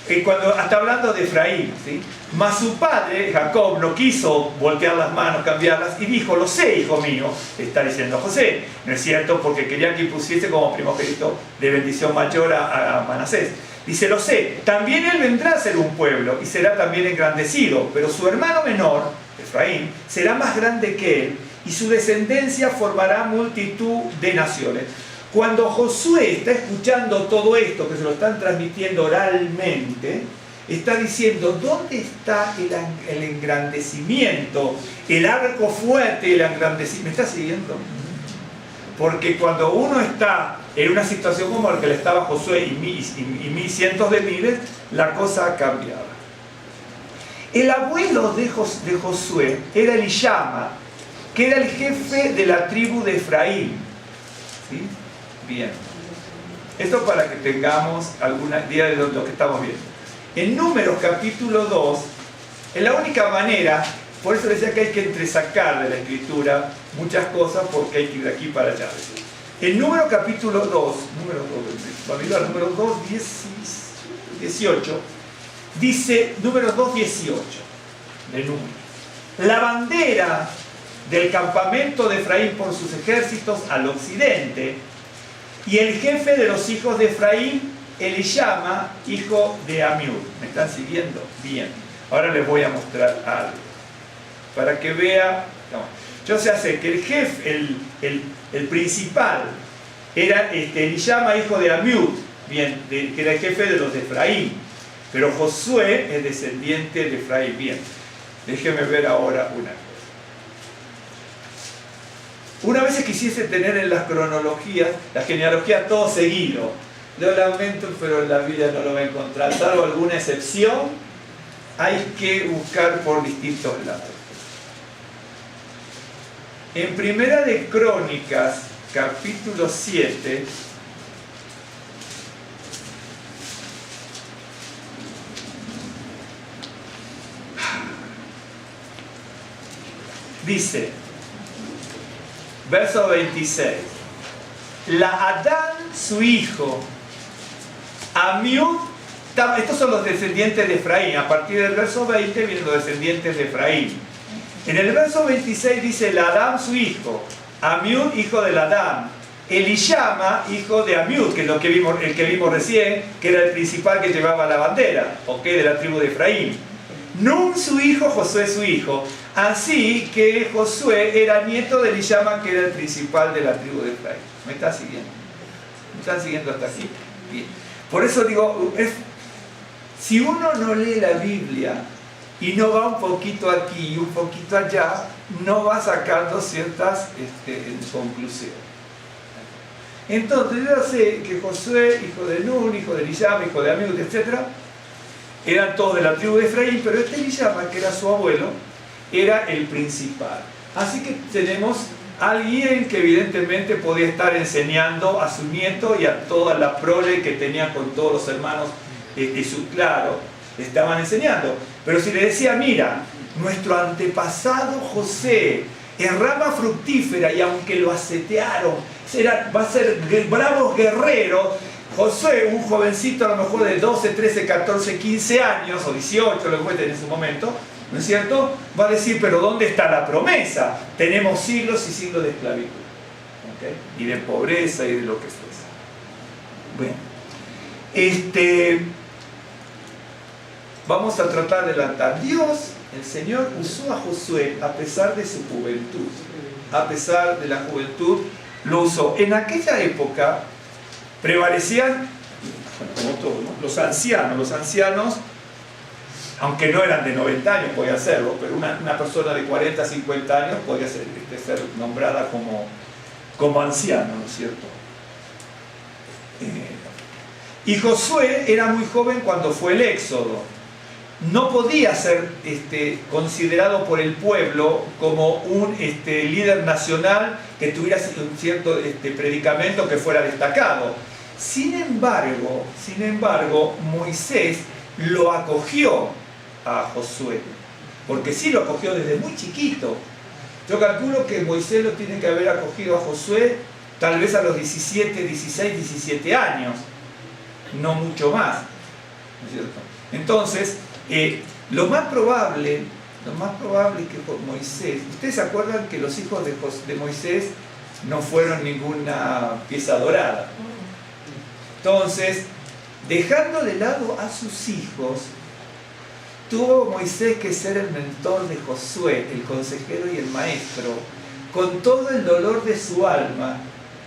Está hablando de Efraín, ¿sí? Mas su padre, Jacob, no quiso voltear las manos, cambiarlas, y dijo: lo sé, hijo mío, está diciendo José, ¿no es cierto? Porque quería que impusiese como primogénito de bendición mayor a Manasés. Dice: lo sé, también él vendrá a ser un pueblo y será también engrandecido, pero su hermano menor, Efraín, será más grande que él, y su descendencia formará multitud de naciones. Cuando Josué está escuchando todo esto, que se lo están transmitiendo oralmente, está diciendo: ¿dónde está el engrandecimiento? El arco fuerte, el engrandecimiento. ¿Me está siguiendo? Porque cuando uno está en una situación como la que le estaba Josué y cientos de miles, la cosa ha cambiado. El abuelo de Josué era Elishama, que era el jefe de la tribu de Efraín. ¿Sí? Bien. Esto para que tengamos alguna idea de lo que estamos viendo. En Números capítulo 2, es la única manera, por eso decía que hay que entresacar de la escritura muchas cosas, porque hay que ir de aquí para allá. En Números capítulo 2, Números 2, 18, dice, Números 2, 18, de Números: la bandera del campamento de Efraín por sus ejércitos al occidente, y el jefe de los hijos de Efraín, Elishama, hijo de Amiud. ¿Me están siguiendo? Bien. Ahora les voy a mostrar algo para que vea. Yo sé que el jefe, el principal, era Elishama, hijo de Amiud, bien, que era el jefe de los de Efraín. Pero Josué es descendiente de Efraín. Bien. Déjenme ver ahora una cosa. Una vez quisiese tener en las cronologías, la genealogía todo seguido. Lo lamento, pero en la vida no lo va a encontrar. Salvo alguna excepción, hay que buscar por distintos lados. En Primera de Crónicas, capítulo 7, dice, verso 26: la Adán, su hijo, Amiud, estos son los descendientes de Efraín. A partir del verso 20 vienen los descendientes de Efraín. En el verso 26 dice: la Adán, su hijo, Amiud, hijo de Adán, Elishama, hijo de Amiud, que es el que vimos recién, que era el principal que llevaba la bandera, de la tribu de Efraín. Nun, su hijo, Josué, su hijo. Así que Josué era nieto de Elishama, que era el principal de la tribu de Efraín. ¿Me está siguiendo? ¿Me están siguiendo hasta aquí? Bien. Por eso digo, si uno no lee la Biblia y no va un poquito aquí y un poquito allá, no va sacando ciertas conclusiones. Entonces yo sé que Josué, hijo de Nun, hijo de Elishama, hijo de Amiud, etc., eran todos de la tribu de Efraín, pero este Elishama, que era su abuelo, era el principal. Así que tenemos a alguien que evidentemente podía estar enseñando a su nieto y a toda la prole que tenía con todos los hermanos, claro, estaban enseñando. Pero si le decía: mira, nuestro antepasado José es rama fructífera, y aunque lo asetearon, va a ser bravos guerreros. Josué, un jovencito a lo mejor de 12, 13, 14, 15 años, o 18, lo que fue en ese momento, ¿no es cierto?, va a decir: pero ¿dónde está la promesa? Tenemos siglos y siglos de esclavitud, ¿okay?, y de pobreza y de lo que fuese. Bueno, vamos a tratar de adelantar. Dios el Señor usó a Josué a pesar de su juventud. A pesar de la juventud, lo usó. En aquella época prevalecían, como todos, ¿no?, los ancianos. Los ancianos, aunque no eran de 90 años, podía hacerlo, pero una persona de 40, 50 años podía ser nombrada como anciano, ¿no es cierto? Y Josué era muy joven cuando fue el Éxodo. No podía ser considerado por el pueblo como un líder nacional que tuviera un cierto predicamento que fuera destacado. Sin embargo, Moisés lo acogió a Josué, porque sí lo acogió desde muy chiquito. Yo calculo que Moisés lo tiene que haber acogido a Josué tal vez a los 17, 16, 17 años, no mucho más, ¿no es cierto? Entonces, lo más probable es que Moisés, ustedes se acuerdan que los hijos de Moisés no fueron ninguna pieza dorada. Entonces, dejando de lado a sus hijos, tuvo Moisés que ser el mentor de Josué, el consejero y el maestro, con todo el dolor de su alma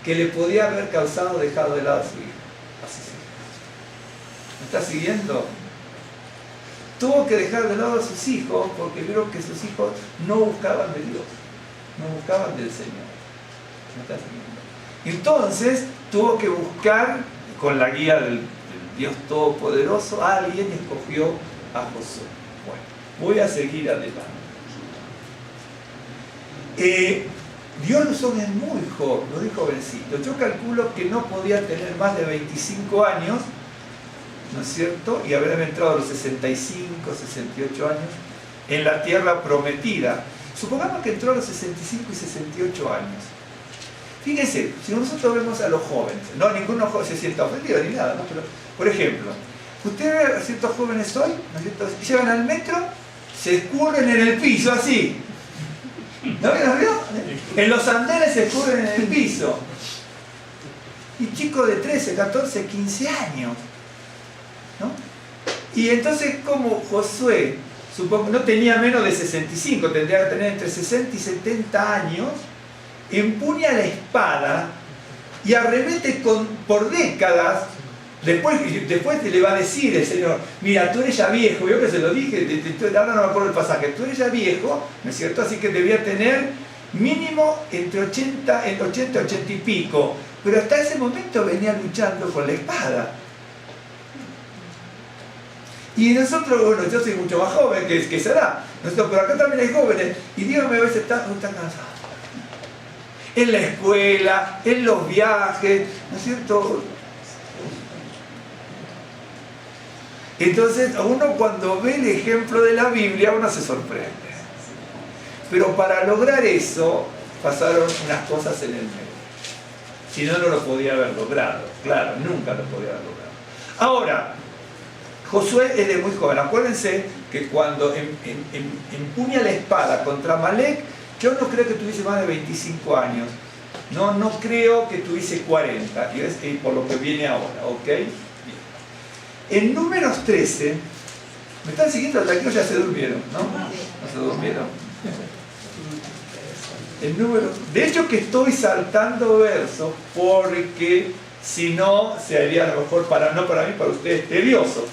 que le podía haber causado dejado de lado a su hijo. ¿Me está siguiendo? Tuvo que dejar de lado a sus hijos porque vieron que sus hijos no buscaban de Dios, no buscaban del Señor. ¿Me está siguiendo? Entonces tuvo que buscar, con la guía del Dios Todopoderoso, a alguien y escogió a Josué. Bueno, voy a seguir adelante. Dios lo usó desde muy joven, lo dijo jovencito. Yo calculo que no podía tener más de 25 años, ¿no es cierto? Y haber entrado a los 65, 68 años en la tierra prometida. Supongamos que entró a los 65 y 68 años. Fíjense, si nosotros vemos a los jóvenes, no, ninguno se sienta ofendido ni nada, ¿no? Pero, por ejemplo, ustedes ve a ciertos jóvenes hoy, ¿no es cierto?, llegan al metro, se escurren en el piso, así. ¿No vio? En los andenes se escurren en el piso. Y chicos de 13, 14, 15 años, ¿no? Y entonces, como Josué, supongo, no tenía menos de 65, tendría que tener entre 60 y 70 años, empuña la espada y arremete por décadas. Después le va a decir el Señor, mira, tú eres ya viejo, yo que se lo dije, ahora no me acuerdo el pasaje, tú eres ya viejo, ¿no es cierto? Así que debía tener mínimo entre 80 y 80 y pico, pero hasta ese momento venía luchando con la espada. Y nosotros, bueno, yo soy mucho más joven que esa edad, pero acá también hay jóvenes, y dígame a veces, están cansados. En la escuela, en los viajes, ¿no es cierto? Entonces, uno cuando ve el ejemplo de la Biblia, uno se sorprende. Pero para lograr eso, pasaron unas cosas en el medio. Si no, no lo podía haber logrado. Claro, nunca lo podía haber logrado. Ahora, Josué es de muy joven. Acuérdense que cuando empuña la espada contra Amalek, yo no creo que tuviese más de 25 años. No creo que tuviese 40, y por lo que viene ahora, ¿ok? En Números 13, ¿me están siguiendo? Hasta aquí ya se durmieron, ¿no? ¿No se durmieron? De hecho que estoy saltando versos porque si no se haría a lo mejor no para mí, para ustedes tedioso.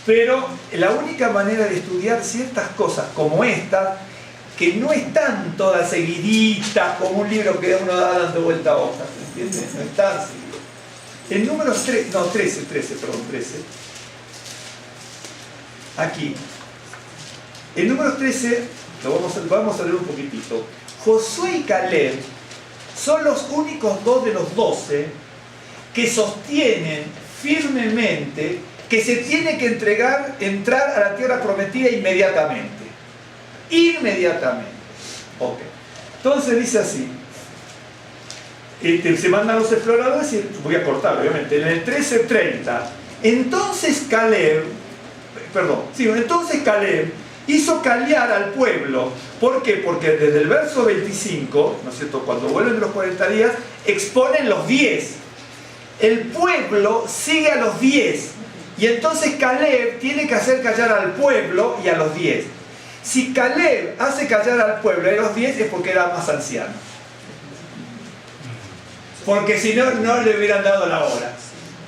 Pero la única manera de estudiar ciertas cosas como estas, que no están todas seguiditas como un libro que uno da dando vuelta a hojas, ¿entiendes? No están seguidos. En Números 13. Aquí, en Números 13, vamos a leer un poquitito. Josué y Caleb son los únicos dos de los 12 que sostienen firmemente que se tiene que entrar a la tierra prometida inmediatamente. Inmediatamente. Ok. Entonces dice así. Se mandan los exploradores y voy a cortar, obviamente. En el 13:30. Entonces Caleb hizo callar al pueblo. ¿Por qué? Porque desde el verso 25, ¿no es cierto?, cuando vuelven de los 40 días, exponen los 10. El pueblo sigue a los 10. Y entonces Caleb tiene que hacer callar al pueblo y a los 10. Si Caleb hace callar al pueblo a los 10 es porque era más anciano. Porque si no, no le hubieran dado la hora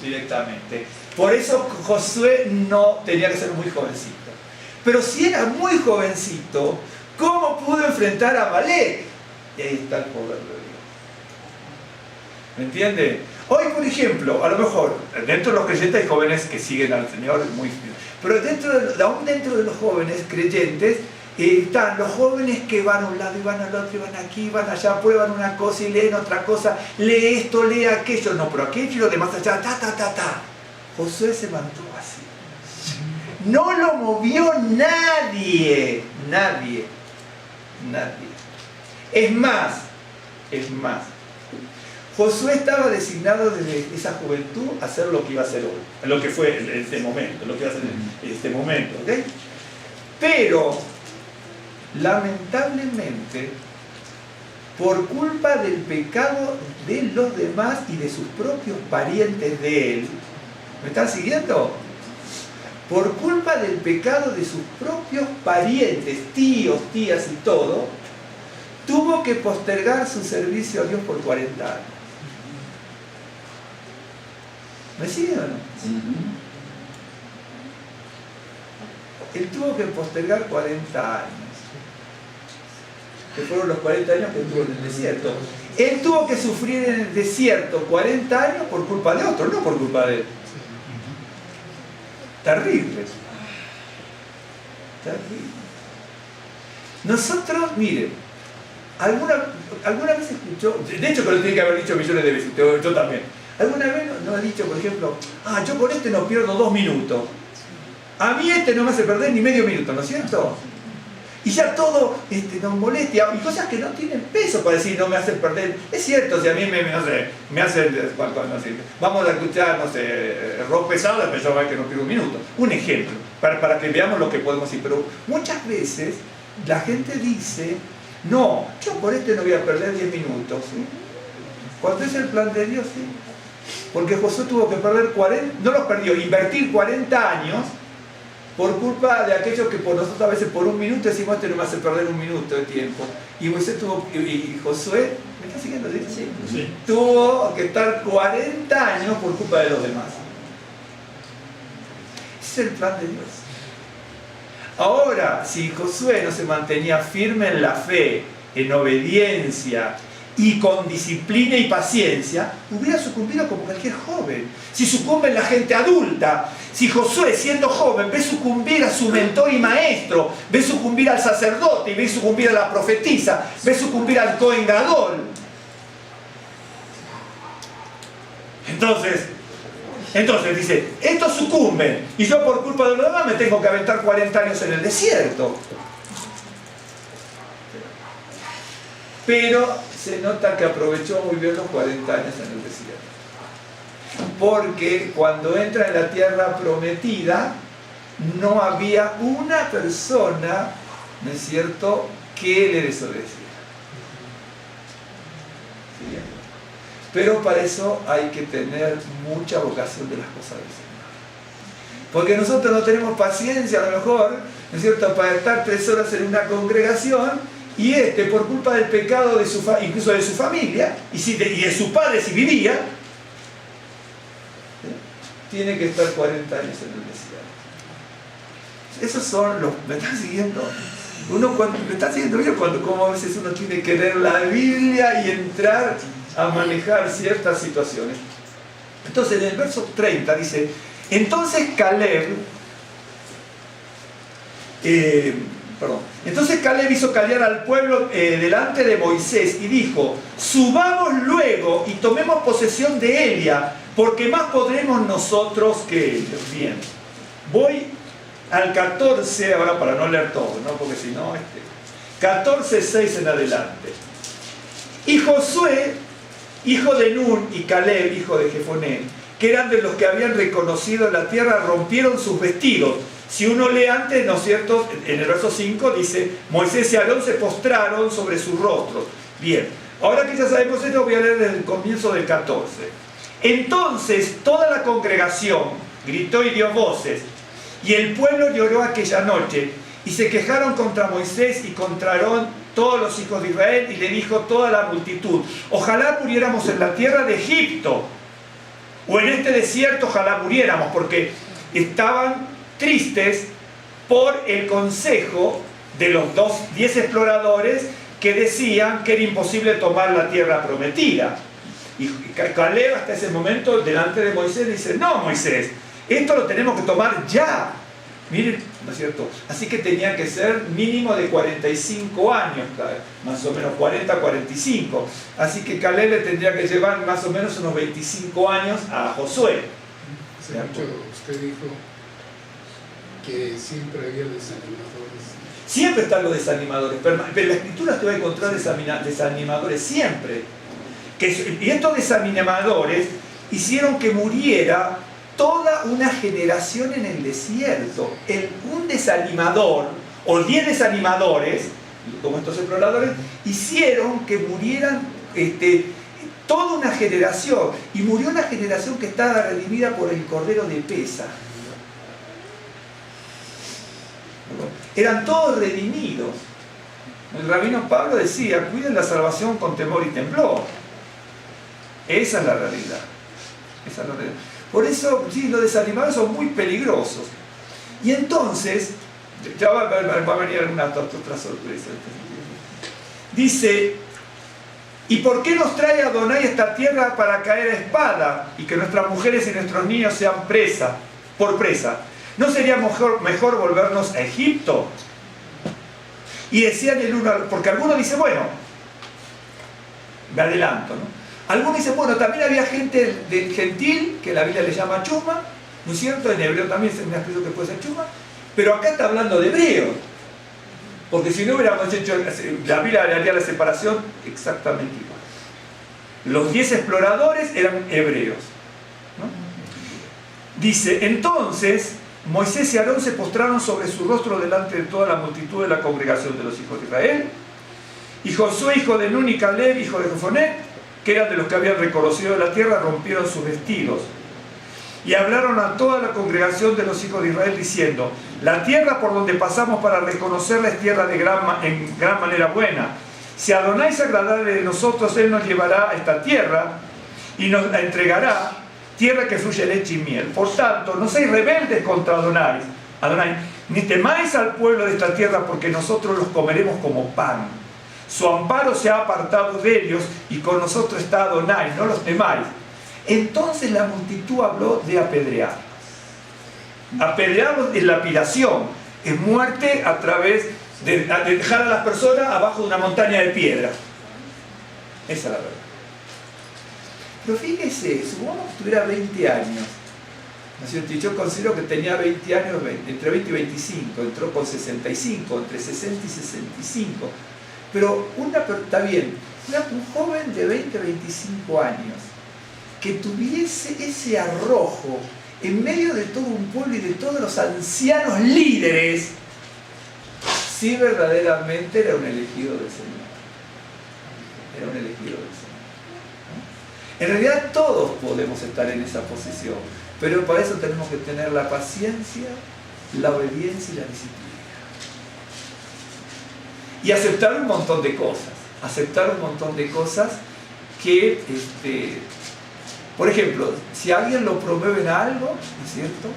directamente. Por eso Josué no tenía que ser muy jovencito. Pero si era muy jovencito, ¿cómo pudo enfrentar a Amalek? Y ahí está el poder de Dios. ¿Me entiende? Hoy, por ejemplo, a lo mejor, dentro de los creyentes hay jóvenes que siguen al Señor muy bien. Pero aún dentro de los jóvenes creyentes, están los jóvenes que van a un lado y van al otro y van aquí, van allá, prueban una cosa y leen otra cosa, lee esto, lee aquello, no, pero aquello y lo demás allá, ta. Josué se mantuvo así. No lo movió nadie. Es más, Josué estaba designado desde esa juventud a hacer lo que iba a hacer hoy, lo que fue en este momento, lo que iba a hacer en este momento, ¿ok? Pero, lamentablemente, por culpa del pecado de los demás y de sus propios parientes de él, ¿me están siguiendo? Por culpa del pecado de sus propios parientes, tíos, tías y todo, tuvo que postergar su servicio a Dios por 40 años. ¿Me siguen o no? Él tuvo que postergar 40 años. Que fueron los 40 años que estuvo en el desierto. Él tuvo que sufrir en el desierto 40 años por culpa de otro, no por culpa de él. Terrible. Nosotros, miren, alguna vez escuchó, de hecho que lo tiene que haber dicho millones de veces, yo también. ¿Alguna vez nos ha dicho, por ejemplo, yo con este no pierdo 2 minutos? A mí este no me hace perder ni medio minuto, ¿no es cierto? Y ya todo nos molesta, y cosas que no tienen peso para decir no me hacen perder. Es cierto, si a mí me hacen, no sé, vamos a escuchar, no sé, rock pesado, pero yo que no pierdo un minuto. Un ejemplo, para que veamos lo que podemos decir. Pero muchas veces la gente dice, no, yo por este no voy a perder 10 minutos. ¿Sí? Cuando es el plan de Dios, sí. Porque Josué tuvo que perder 40, no los perdió, invertir 40 años por culpa de aquellos que por nosotros a veces por un minuto decimos este no me hace perder un minuto de tiempo. Y Josué, ¿me está siguiendo? ¿Sí? Sí. Tuvo que estar 40 años por culpa de los demás. Ese es el plan de Dios. Ahora, si Josué no se mantenía firme en la fe, en obediencia y con disciplina y paciencia, hubiera sucumbido como cualquier joven. Si sucumbe la gente adulta, si Josué siendo joven ve sucumbir a su mentor y maestro, ve sucumbir al sacerdote y ve sucumbir a la profetisa, ve sucumbir al Cohen Gadol, entonces dice, estos sucumben y yo por culpa de los demás me tengo que aventar 40 años en el desierto. Pero se nota que aprovechó muy bien los 40 años en el desierto. Porque cuando entra en la tierra prometida, no había una persona, ¿no es cierto?, que le desobedeciera. ¿Sí? Pero para eso hay que tener mucha vocación de las cosas del Señor. Porque nosotros no tenemos paciencia, a lo mejor, ¿no es cierto?, para estar 3 horas en una congregación. Y por culpa del pecado de incluso de su familia y de su padre si vivía, tiene que estar 40 años en el desierto. Esos son los... ¿Me están siguiendo? ¿Me están siguiendo bien? Como a veces uno tiene que leer la Biblia y entrar a manejar ciertas situaciones. Entonces en el verso 30 dice, entonces Caleb hizo callar al pueblo delante de Moisés y dijo, subamos luego y tomemos posesión de Elia, porque más podremos nosotros que ellos. Bien, voy al 14, ahora para no leer todo, ¿no? Porque si no, 14:6 en adelante. Y Josué, hijo de Nun, y Caleb, hijo de Jefoné, que eran de los que habían reconocido la tierra, rompieron sus vestidos. Si uno lee antes, ¿no es cierto?, en el verso 5 dice, Moisés y Aarón se postraron sobre sus rostros. Bien, ahora que ya sabemos esto, voy a leer desde el comienzo del 14. Entonces toda la congregación gritó y dio voces, y el pueblo lloró aquella noche, Y se quejaron contra Moisés y contra Aarón todos los hijos de Israel, y le dijo toda la multitud: ojalá muriéramos en la tierra de Egipto, o en este desierto ojalá muriéramos, porque estaban tristes por el consejo de los 10 exploradores que decían que era imposible tomar la tierra prometida. Y Caleb hasta ese momento delante de Moisés dice: no, Moisés, esto lo tenemos que tomar ya. Miren, ¿no es cierto? Así que tenía que ser mínimo de 45 años, más o menos 40, 45. Así que Caleb le tendría que llevar más o menos unos 25 años a Josué. Hace mucho usted dijo que siempre había desanimadores. Siempre están los desanimadores, pero en la Escritura te va a encontrar desanimadores siempre. Y estos desanimadores hicieron que muriera toda una generación en el desierto. Un desanimador, o 10 desanimadores, como estos exploradores, hicieron que murieran toda una generación. Y murió una generación que estaba redimida por el Cordero de Pesa. Eran todos redimidos. El rabino Pablo decía: cuiden la salvación con temor y temblor. Esa es la realidad. Esa es la realidad. Por eso, sí, los desanimados son muy peligrosos. Y entonces, ya va a venir alguna otra sorpresa. Dice: ¿y por qué nos trae Adonai esta tierra para caer a espada y que nuestras mujeres y nuestros niños sean por presa? ¿No sería mejor volvernos a Egipto? Y decían el uno, porque algunos dicen, bueno, me adelanto, ¿no? Algunos dicen, bueno, también había gente del gentil, que la Biblia le llama chuma, ¿no es cierto? En hebreo también se me ha escrito que puede ser chuma, pero acá está hablando de hebreo, porque si no hubiéramos hecho, la Biblia haría la separación exactamente igual. Los 10 exploradores eran hebreos, ¿no? Dice: entonces Moisés y Aarón se postraron sobre su rostro delante de toda la multitud de la congregación de los hijos de Israel, y Josué, hijo de Nun, y Caleb, hijo de Jefoné, que eran de los que habían reconocido la tierra, rompieron sus vestidos y hablaron a toda la congregación de los hijos de Israel diciendo: la tierra por donde pasamos para reconocerla es tierra en gran manera buena. Si Adonai se agradare de nosotros, Él nos llevará a esta tierra y nos la entregará, tierra que fluye leche y miel. Por tanto, no seáis rebeldes contra Adonai, ni temáis al pueblo de esta tierra, porque nosotros los comeremos como pan. Su amparo se ha apartado de ellos, y con nosotros está Adonai, no los temáis. Entonces la multitud habló de apedrear. Apedrear es lapidación, es muerte a través de dejar a las personas abajo de una montaña de piedra. Esa es la verdad. Pero fíjese, supongamos que tuviera 20 años, ¿no es cierto? Y yo considero que tenía 20 años, entre 20 y 25, entró con 65, entre 60 y 65. Pero está bien, un joven de 20 a 25 años que tuviese ese arrojo en medio de todo un pueblo y de todos los ancianos líderes, sí verdaderamente era un elegido del Señor. Era un elegido del Señor. En realidad todos podemos estar en esa posición, pero para eso tenemos que tener la paciencia, la obediencia y la disciplina. Y aceptar un montón de cosas, que, por ejemplo, si alguien lo promueve en algo, ¿no es cierto?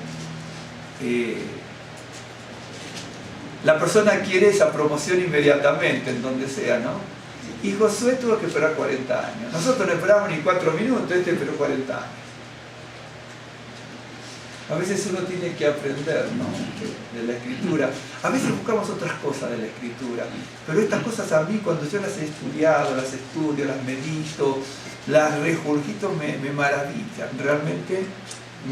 La persona quiere esa promoción inmediatamente, en donde sea, ¿no? Y Josué tuvo que esperar 40 años. Nosotros no esperamos ni 4 minutos, este esperó 40 años. A veces uno tiene que aprender, ¿no?, de la Escritura. A veces buscamos otras cosas de la Escritura, pero estas cosas a mí, cuando yo las he estudiado, las estudio, las medito, las regurgito, me maravillan, realmente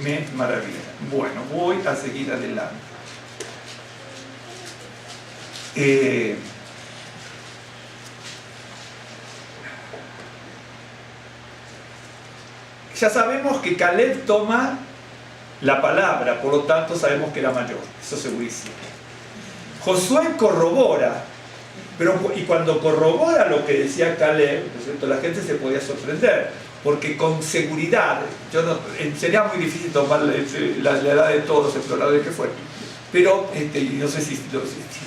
me maravillan. Bueno, voy a seguir adelante. Ya sabemos que Caleb toma la palabra, por lo tanto sabemos que era mayor, eso segurísimo. Josué corrobora, y cuando corrobora lo que decía Caleb, ¿no es cierto?, la gente se podía sorprender, porque con seguridad, sería muy difícil tomar la edad de todos los exploradores que fueron, pero no sé si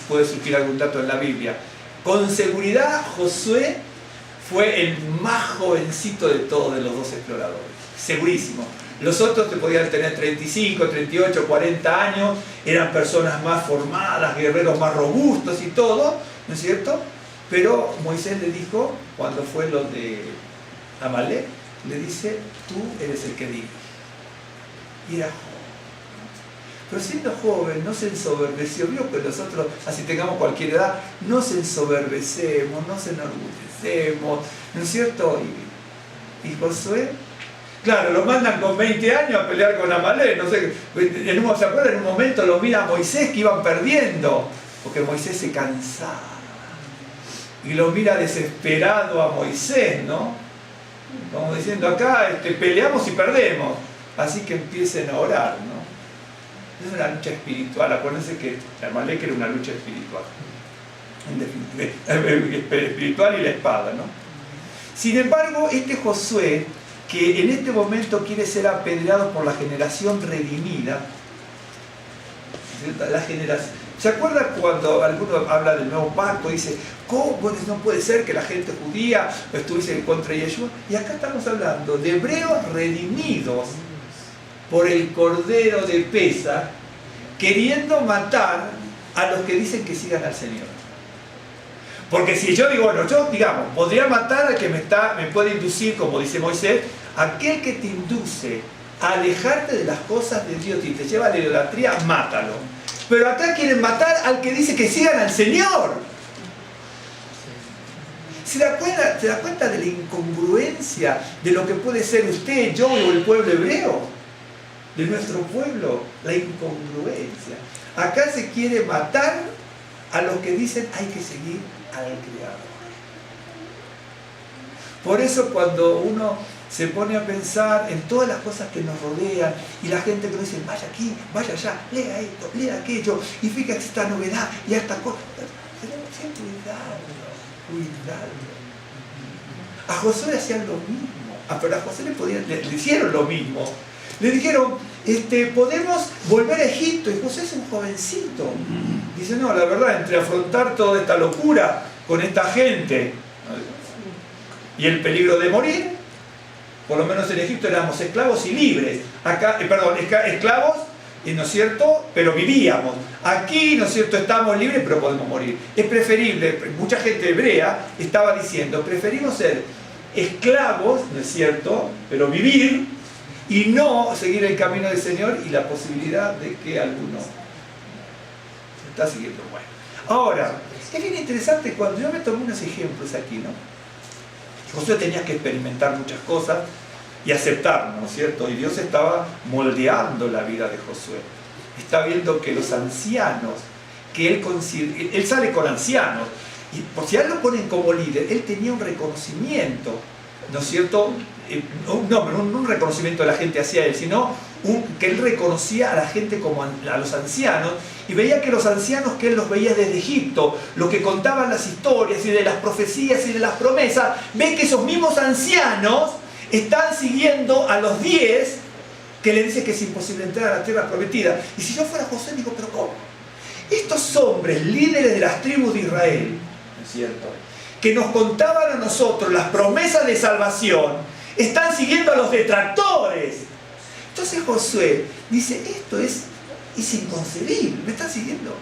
puede surgir algún dato en la Biblia. Con seguridad Josué fue el más jovencito de todos de los 2 exploradores, segurísimo. Los otros te podían tener 35, 38, 40 años, eran personas más formadas, guerreros más robustos y todo, ¿no es cierto? Pero Moisés le dijo, cuando fue lo de Amalek, le dice, tú eres el que dirige. Y era joven. Pero siendo joven, no se ensoberbeció. Vio que nosotros, así tengamos cualquier edad, no se ensoberbecemos, no se enorgullecemos, ¿no es cierto? Y Josué, claro, lo mandan con 20 años a pelear con Amalek, no sé, ¿se acuerdan? En un momento lo mira a Moisés que iban perdiendo, porque Moisés se cansaba. Y lo mira desesperado a Moisés, ¿no? Como diciendo, acá peleamos y perdemos, así que empiecen a orar, ¿no? Es una lucha espiritual, acuérdense que Amalek era una lucha espiritual, espiritual y la espada, ¿no? Sin embargo, Josué, que en este momento quiere ser apedreado por la generación redimida, la generación, ¿se acuerda cuando alguno habla del nuevo pacto? Dice, ¿cómo no puede ser que la gente judía estuviese en contra de Yeshua? Y acá estamos hablando de hebreos redimidos por el Cordero de Pesaj, queriendo matar a los que dicen que sigan al Señor. Porque si yo digo, bueno, yo, digamos, podría matar al que me puede inducir, como dice Moisés, aquel que te induce a alejarte de las cosas de Dios y te lleva a la idolatría, mátalo. Pero acá quieren matar al que dice que sigan al Señor. ¿Se da cuenta de la incongruencia de lo que puede ser usted, yo o el pueblo hebreo? De nuestro pueblo, la incongruencia. Acá se quiere matar a los que dicen hay que seguir al Creador. Por eso cuando uno se pone a pensar en todas las cosas que nos rodean y la gente que nos dice vaya aquí, vaya allá, lea esto, lea aquello y fíjate esta novedad y esta cosa, tenemos que cuidado. A Josué le hacían lo mismo, pero a Josué le hicieron lo mismo. Le dijeron, podemos volver a Egipto, y José es un jovencito. Dice, no, la verdad, entre afrontar toda esta locura con esta gente y el peligro de morir, por lo menos en Egipto éramos esclavos y libres. Acá, esclavos, ¿no es cierto? Pero vivíamos. Aquí, ¿no es cierto? Estamos libres, pero podemos morir. Es preferible, mucha gente hebrea estaba diciendo, preferimos ser esclavos, ¿no es cierto? Pero vivir, y no seguir el camino del Señor y la posibilidad de que alguno se está siguiendo. Bueno, ahora, es bien interesante cuando yo me tomé unos ejemplos aquí, ¿no? Josué tenía que experimentar muchas cosas y aceptar, ¿no es cierto? Y Dios estaba moldeando la vida de Josué. Está viendo que los ancianos, que él sale con ancianos, y por si a él lo ponen como líder, él tenía un reconocimiento, ¿no es cierto? No un reconocimiento de la gente hacia él, sino que él reconocía a la gente como a los ancianos y veía que los ancianos que él los veía desde Egipto, lo que contaban las historias y de las profecías y de las promesas, ve que esos mismos ancianos están siguiendo a los 10 que le dice que es imposible entrar a la tierra prometida. Y si yo fuera José, digo, pero ¿cómo? Estos hombres, líderes de las tribus de Israel, ¿no es cierto?, que nos contaban a nosotros las promesas de salvación, están siguiendo a los detractores. Entonces Josué dice, esto es inconcebible, ¿me están siguiendo?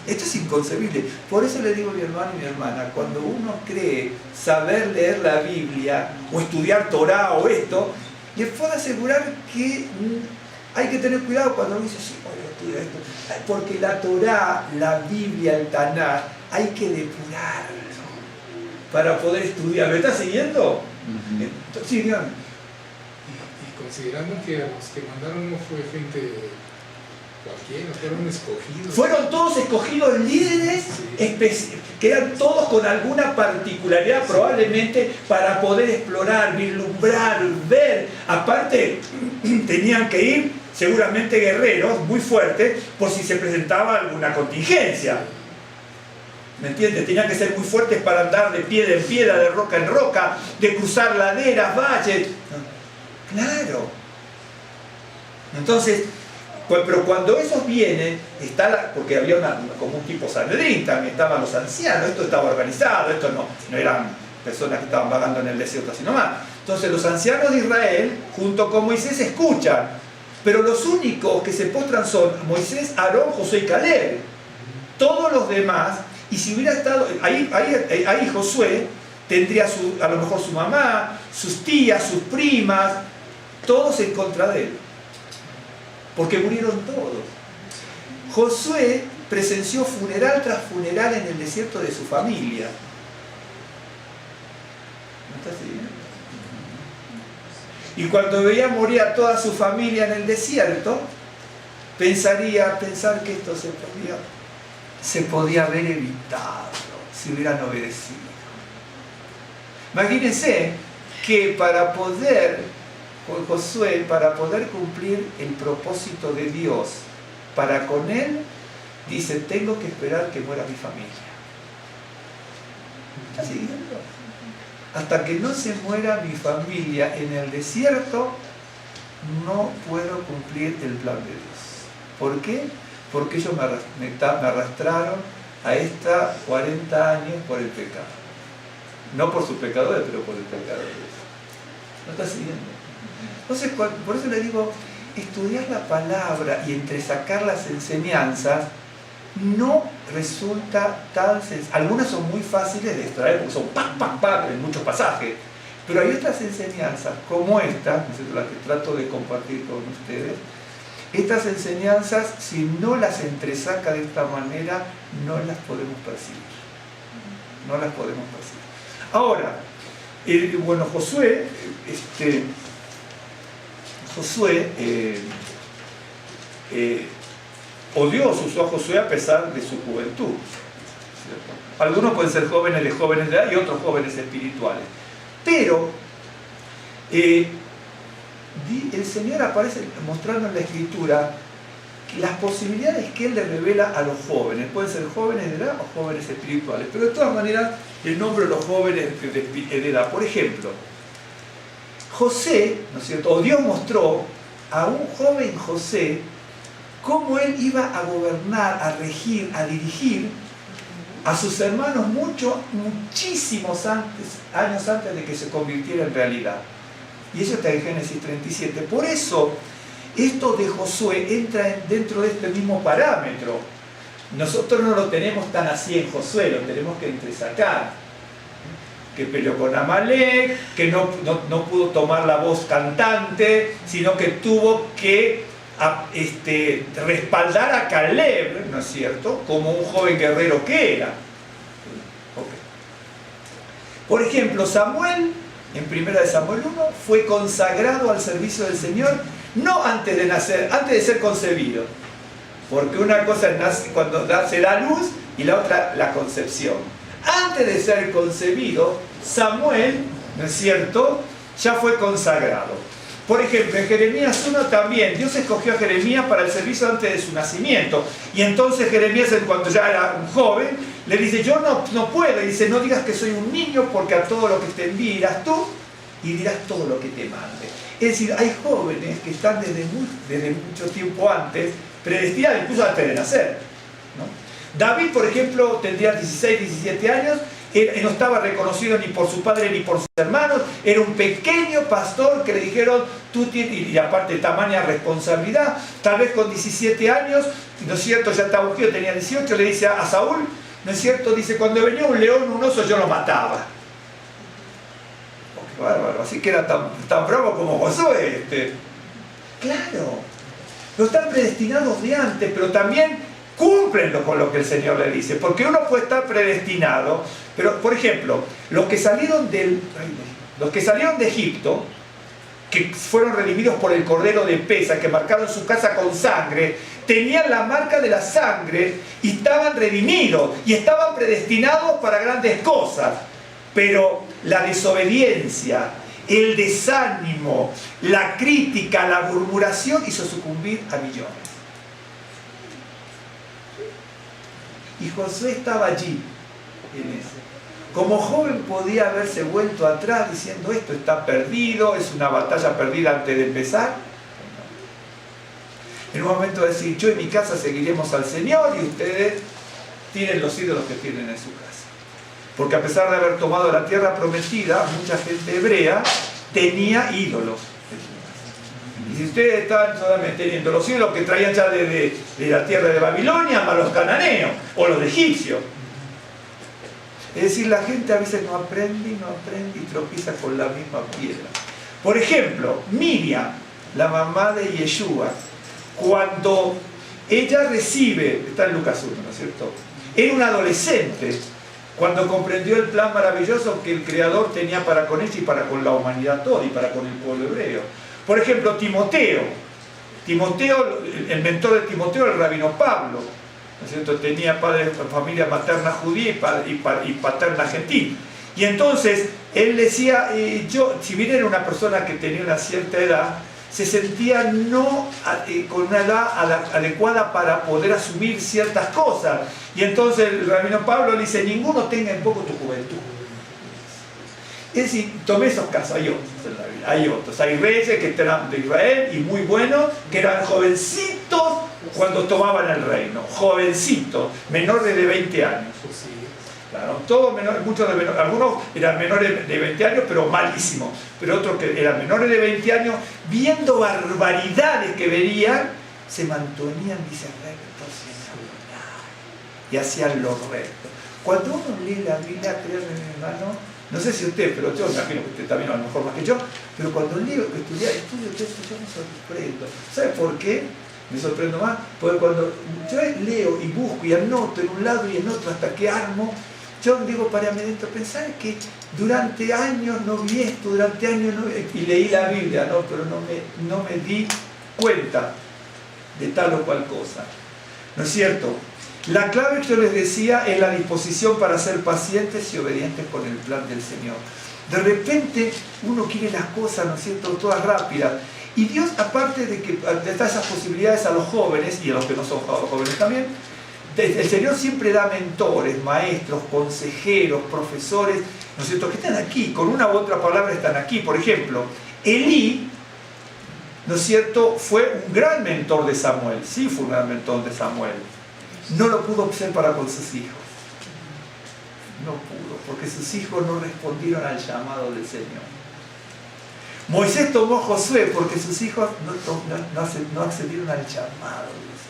Esto es inconcebible. Por eso le digo a mi hermano y mi hermana, cuando uno cree saber leer la Biblia o estudiar Torah o esto, les puedo asegurar que hay que tener cuidado cuando uno dice, sí, voy a estudiar esto, porque la Torah, la Biblia, el Tanaj, hay que depurarlo para poder estudiar. ¿Me está siguiendo? Entonces, sí, dígame. Y considerando que a los que mandaron no fue gente cualquiera, fueron escogidos. Fueron todos escogidos líderes, sí, que eran todos con alguna particularidad, sí, probablemente para poder explorar, vislumbrar, ver. Aparte, tenían que ir seguramente guerreros muy fuertes por si se presentaba alguna contingencia. ¿Me entiendes? Tenían que ser muy fuertes para andar de piedra en piedra, de roca en roca, de cruzar laderas, valles. Claro. Entonces, Pero cuando esos vienen, porque había como un tipo Sanedrín, también estaban los ancianos, esto estaba organizado, esto no eran personas que estaban vagando en el desierto, sino más. Entonces los ancianos de Israel, junto con Moisés, escuchan, pero los únicos que se postran son Moisés, Aarón, Josué y Caleb. Todos los demás, y si hubiera estado, ahí Josué tendría a lo mejor su mamá, sus tías, sus primas, todos en contra de él. Porque murieron todos. Josué presenció funeral tras funeral en el desierto de su familia. ¿No está así? Y cuando veía morir a toda su familia en el desierto, pensar que esto se podía haber evitado si hubieran obedecido. Imagínense que Josué, para poder cumplir el propósito de Dios para con él, dice, tengo que esperar que muera mi familia. ¿Está siguiendo? Hasta que no se muera mi familia en el desierto, no puedo cumplir el plan de Dios. ¿Por qué? Porque ellos me arrastraron a esta 40 años por el pecado. No por sus pecadores, pero por el pecado de Dios. ¿No está siguiendo? Entonces, por eso le digo, estudiar la palabra y entresacar las enseñanzas no resulta tan sencillo. Algunas son muy fáciles de extraer porque son ¡pam! En muchos pasajes. Pero hay otras enseñanzas como esta, las que trato de compartir con ustedes. Estas enseñanzas, si no las entresaca de esta manera, no las podemos percibir. No las podemos percibir. Ahora, Josué, o Dios usó a Josué a pesar de su juventud, ¿cierto? Algunos pueden ser jóvenes de edad y otros jóvenes espirituales. Pero el Señor aparece mostrando en la Escritura las posibilidades que Él le revela a los jóvenes. Pueden ser jóvenes de edad o jóvenes espirituales. Pero de todas maneras, el nombre de los jóvenes de edad. Por ejemplo, José, ¿no es cierto? O Dios mostró a un joven José cómo él iba a gobernar, a regir, a dirigir a sus hermanos muchísimos años antes de que se convirtiera en realidad. Y eso está en Génesis 37. Por eso, esto de Josué entra dentro de este mismo parámetro. Nosotros no lo tenemos tan así en Josué, lo tenemos que entresacar. Que peleó con Amalek, que no pudo tomar la voz cantante, sino que tuvo que respaldar a Caleb, ¿no es cierto?, como un joven guerrero que era. Okay. Por ejemplo, Samuel, en 1 Samuel 1, fue consagrado al servicio del Señor, no antes de nacer, antes de ser concebido. Porque una cosa es cuando se da luz y la otra la concepción. Antes de ser concebido, Samuel, ¿no es cierto?, ya fue consagrado. Por ejemplo, en Jeremías 1 también, Dios escogió a Jeremías para el servicio antes de su nacimiento. Y entonces Jeremías, cuando ya era un joven, le dice, yo no puedo. Y dice, no digas que soy un niño, porque a todo lo que te envíe irás tú y dirás todo lo que te mande. Es decir, hay jóvenes que están desde mucho tiempo antes, predestinados incluso antes de nacer, ¿no? David, por ejemplo, tendría 16, 17 años, no estaba reconocido ni por su padre ni por sus hermanos, era un pequeño pastor que le dijeron, tú tienes, y aparte tamaña responsabilidad, tal vez con 17 años, ¿no es cierto?, ya estaba ungido, tenía 18, le dice a Saúl, ¿no es cierto?, dice, cuando venía un león, un oso, yo lo mataba. Oh, qué bárbaro, así que era tan bravo como Josué. Claro, no están predestinados de antes, pero también cúmplenlo con lo que el Señor le dice, porque uno puede estar predestinado, pero por ejemplo, los que salieron de Egipto, que fueron redimidos por el Cordero de Pesa, que marcaron su casa con sangre, tenían la marca de la sangre y estaban redimidos y estaban predestinados para grandes cosas, pero la desobediencia, el desánimo, la crítica, la murmuración hizo sucumbir a millones. Y Josué estaba allí, en ese. Como joven podía haberse vuelto atrás diciendo, esto está perdido, es una batalla perdida antes de empezar. En un momento de decir, yo y mi casa seguiremos al Señor y ustedes tienen los ídolos que tienen en su casa. Porque a pesar de haber tomado la tierra prometida, mucha gente hebrea tenía ídolos. Y si ustedes estaban solamente teniendo los ídolos que traían ya de la tierra de Babilonia, más los cananeos o los egipcios. Es decir, la gente a veces no aprende y tropieza con la misma piedra. Por ejemplo, Miriam, la mamá de Yeshua, cuando ella recibe, está en Lucas 1, ¿no es cierto? Era una adolescente cuando comprendió el plan maravilloso que el Creador tenía para con ella y para con la humanidad toda y para con el pueblo hebreo. Por ejemplo, Timoteo, el mentor de Timoteo, el rabino Pablo, ¿no es cierto? Tenía familia materna judía y paterna gentil. Y entonces él decía, si bien era una persona que tenía una cierta edad, se sentía no con una edad adecuada para poder asumir ciertas cosas. Y entonces el rabino Pablo le dice, ninguno tenga en poco tu juventud. Es decir, tomé esos casos, hay otros en la Biblia, hay otros. Hay reyes que eran de Israel y muy buenos, que eran jovencitos cuando tomaban el reino. Jovencitos, menores de 20 años. Claro, todos menores, algunos eran menores de 20 años, pero malísimos. Pero otros que eran menores de 20 años, viendo barbaridades que verían, se mantenían, dice, rectos y hacían lo recto. Cuando uno lee la Biblia, créanme, mi hermano, no sé si usted, pero yo me imagino que usted también a lo mejor más que yo, pero cuando estudio texto, yo me sorprendo. ¿Sabe por qué? Me sorprendo más, porque cuando yo leo y busco y anoto en un lado y en otro hasta que armo, yo digo para mí dentro, pensar que durante años no vi esto, durante años no vi, y leí la Biblia, ¿no? Pero no me di cuenta de tal o cual cosa. ¿No es cierto? La clave que yo les decía es la disposición para ser pacientes y obedientes con el plan del Señor. De repente uno quiere las cosas, ¿no es cierto?, todas rápidas. Y Dios, aparte de que da esas posibilidades a los jóvenes, y a los que no son jóvenes también, el Señor siempre da mentores, maestros, consejeros, profesores, ¿no es cierto?, que están aquí, con una u otra palabra están aquí. Por ejemplo, Elí, ¿no es cierto?, fue un gran mentor de Samuel. Sí, fue un gran mentor de Samuel. No lo pudo ser para con sus hijos. No pudo, porque sus hijos no respondieron al llamado del Señor. Moisés tomó a Josué porque sus hijos no accedieron al llamado del Señor.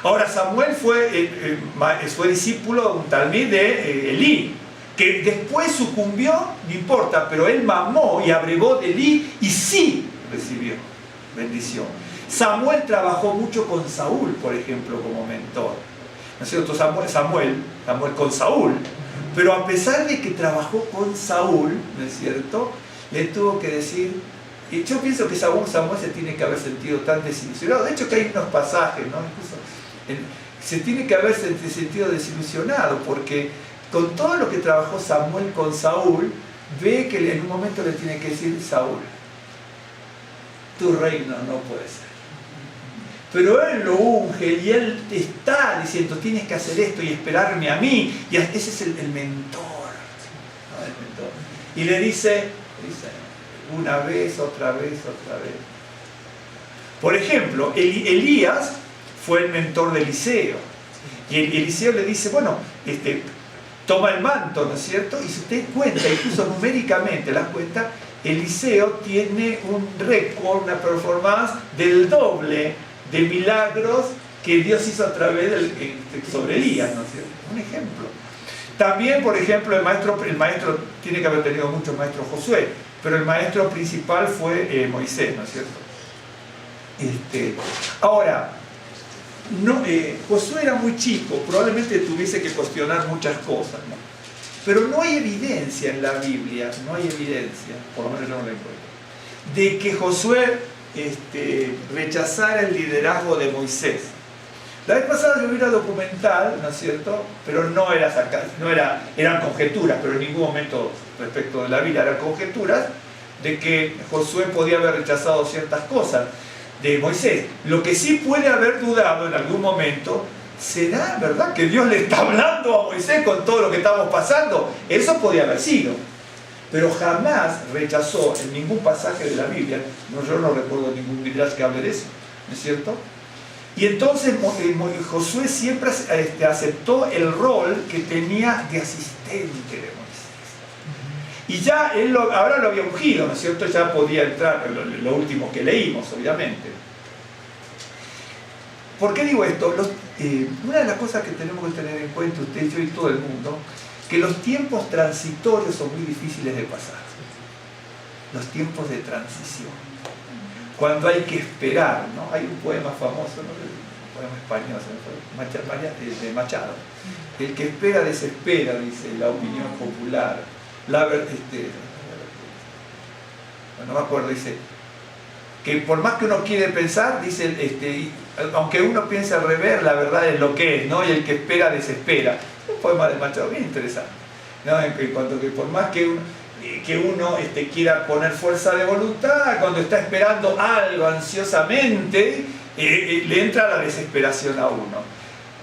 Ahora, Samuel fue discípulo, un talmid de Elí, que después sucumbió, no importa, pero él mamó y abrevó de Elí y sí recibió bendición. Samuel trabajó mucho con Saúl, por ejemplo, como mentor. ¿No es cierto? Samuel con Saúl. Pero a pesar de que trabajó con Saúl, ¿no es cierto?, le tuvo que decir, y yo pienso que Samuel se tiene que haber sentido tan desilusionado. De hecho, que hay unos pasajes, ¿no?, incluso se tiene que haber sentido desilusionado, porque con todo lo que trabajó Samuel con Saúl, ve que en un momento le tiene que decir, Saúl, tu reino no puede ser. Pero él lo unge y él te está diciendo, tienes que hacer esto y esperarme a mí. Y ese es el mentor, ¿no? El mentor. Y le dice una vez, otra vez. Por ejemplo, Elías fue el mentor de Eliseo. Y Eliseo le dice, bueno, toma el manto, ¿no es cierto? Y si usted cuenta, incluso numéricamente las cuenta, Eliseo tiene un récord, una performance del doble de milagros que Dios hizo a través sobre Elías, ¿no es cierto? Un ejemplo. También, por ejemplo, el maestro tiene que haber tenido muchos maestros, Josué, pero el maestro principal fue Moisés, ¿no es cierto? Ahora, Josué era muy chico, probablemente tuviese que cuestionar muchas cosas, ¿no? Pero no hay evidencia en la Biblia, no hay evidencia, por lo menos yo no la encuentro, de que Josué rechazara el liderazgo de Moisés. La vez pasada yo vi una documental, ¿no es cierto?, pero eran conjeturas, pero en ningún momento respecto de la Biblia eran conjeturas de que Josué podía haber rechazado ciertas cosas de Moisés. Lo que sí puede haber dudado en algún momento, ¿será verdad que Dios le está hablando a Moisés con todo lo que estamos pasando? Eso podía haber sido. Pero jamás rechazó en ningún pasaje de la Biblia, yo no recuerdo ningún midrash que hable de eso, ¿no es cierto?, Y entonces Josué siempre aceptó el rol que tenía de asistente de Moisés. Y ya él ahora lo había ungido, ¿no es cierto? Ya podía entrar, lo último que leímos, obviamente. ¿Por qué digo esto? Una de las cosas que tenemos que tener en cuenta usted, yo y todo el mundo, que los tiempos transitorios son muy difíciles de pasar. Los tiempos de transición. Cuando hay que esperar, ¿no? Hay un poema famoso, ¿no? Un poema español, de Machado. El que espera desespera, dice la opinión popular. No me acuerdo, dice que por más que uno quiere pensar, dice, aunque uno piense al revés, la verdad es lo que es, ¿no? Y el que espera desespera. Un poema de Machado bien interesante, ¿no? En cuanto que por más que uno quiera poner fuerza de voluntad, cuando está esperando algo ansiosamente, le entra la desesperación a uno.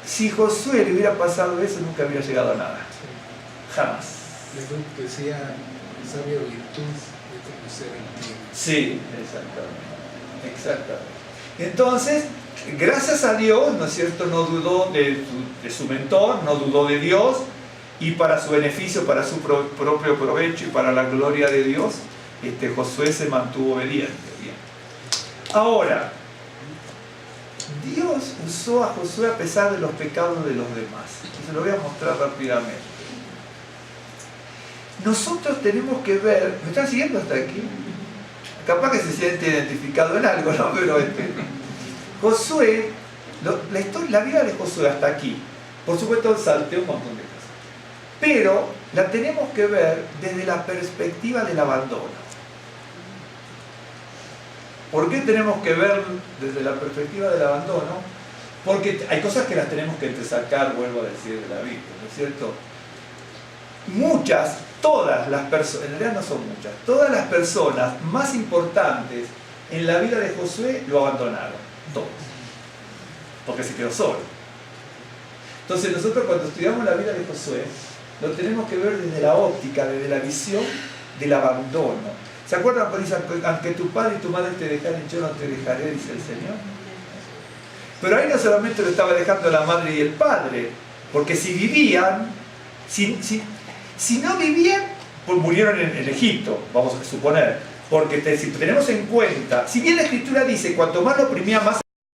Si Josué le hubiera pasado eso, nunca hubiera llegado a nada. Jamás. Decía, sabia virtud de conocer el tiempo. Sí, exactamente. Entonces, gracias a Dios, ¿no es cierto?, no dudó de su mentor, no dudó de Dios, y para su beneficio, para su propio provecho y para la gloria de Dios, Josué se mantuvo obediente. Bien. Ahora, Dios usó a Josué a pesar de los pecados de los demás. Se lo voy a mostrar rápidamente. Nosotros tenemos que ver, ¿me están siguiendo hasta aquí? Capaz que se siente identificado en algo, ¿no? Pero Josué, la vida de Josué hasta aquí, por supuesto salté un montón de cosas, pero la tenemos que ver desde la perspectiva del abandono. ¿Por qué tenemos que ver desde la perspectiva del abandono? Porque hay cosas que las tenemos que entresacar, vuelvo a decir, de la Biblia, ¿no es cierto? Todas las personas, en realidad no son muchas, todas las personas más importantes en la vida de Josué lo abandonaron, todos, porque se quedó solo. Entonces nosotros cuando estudiamos la vida de Josué, lo tenemos que ver desde la óptica, desde la visión del abandono. ¿Se acuerdan cuando dice, aunque tu padre y tu madre te dejaren, yo no te dejaré, dice el Señor? Pero ahí no solamente lo estaba dejando la madre y el padre, porque si vivían, si no vivían, pues murieron en Egipto, vamos a suponer. Porque si tenemos en cuenta, si bien la Escritura dice, cuanto más lo oprimía, más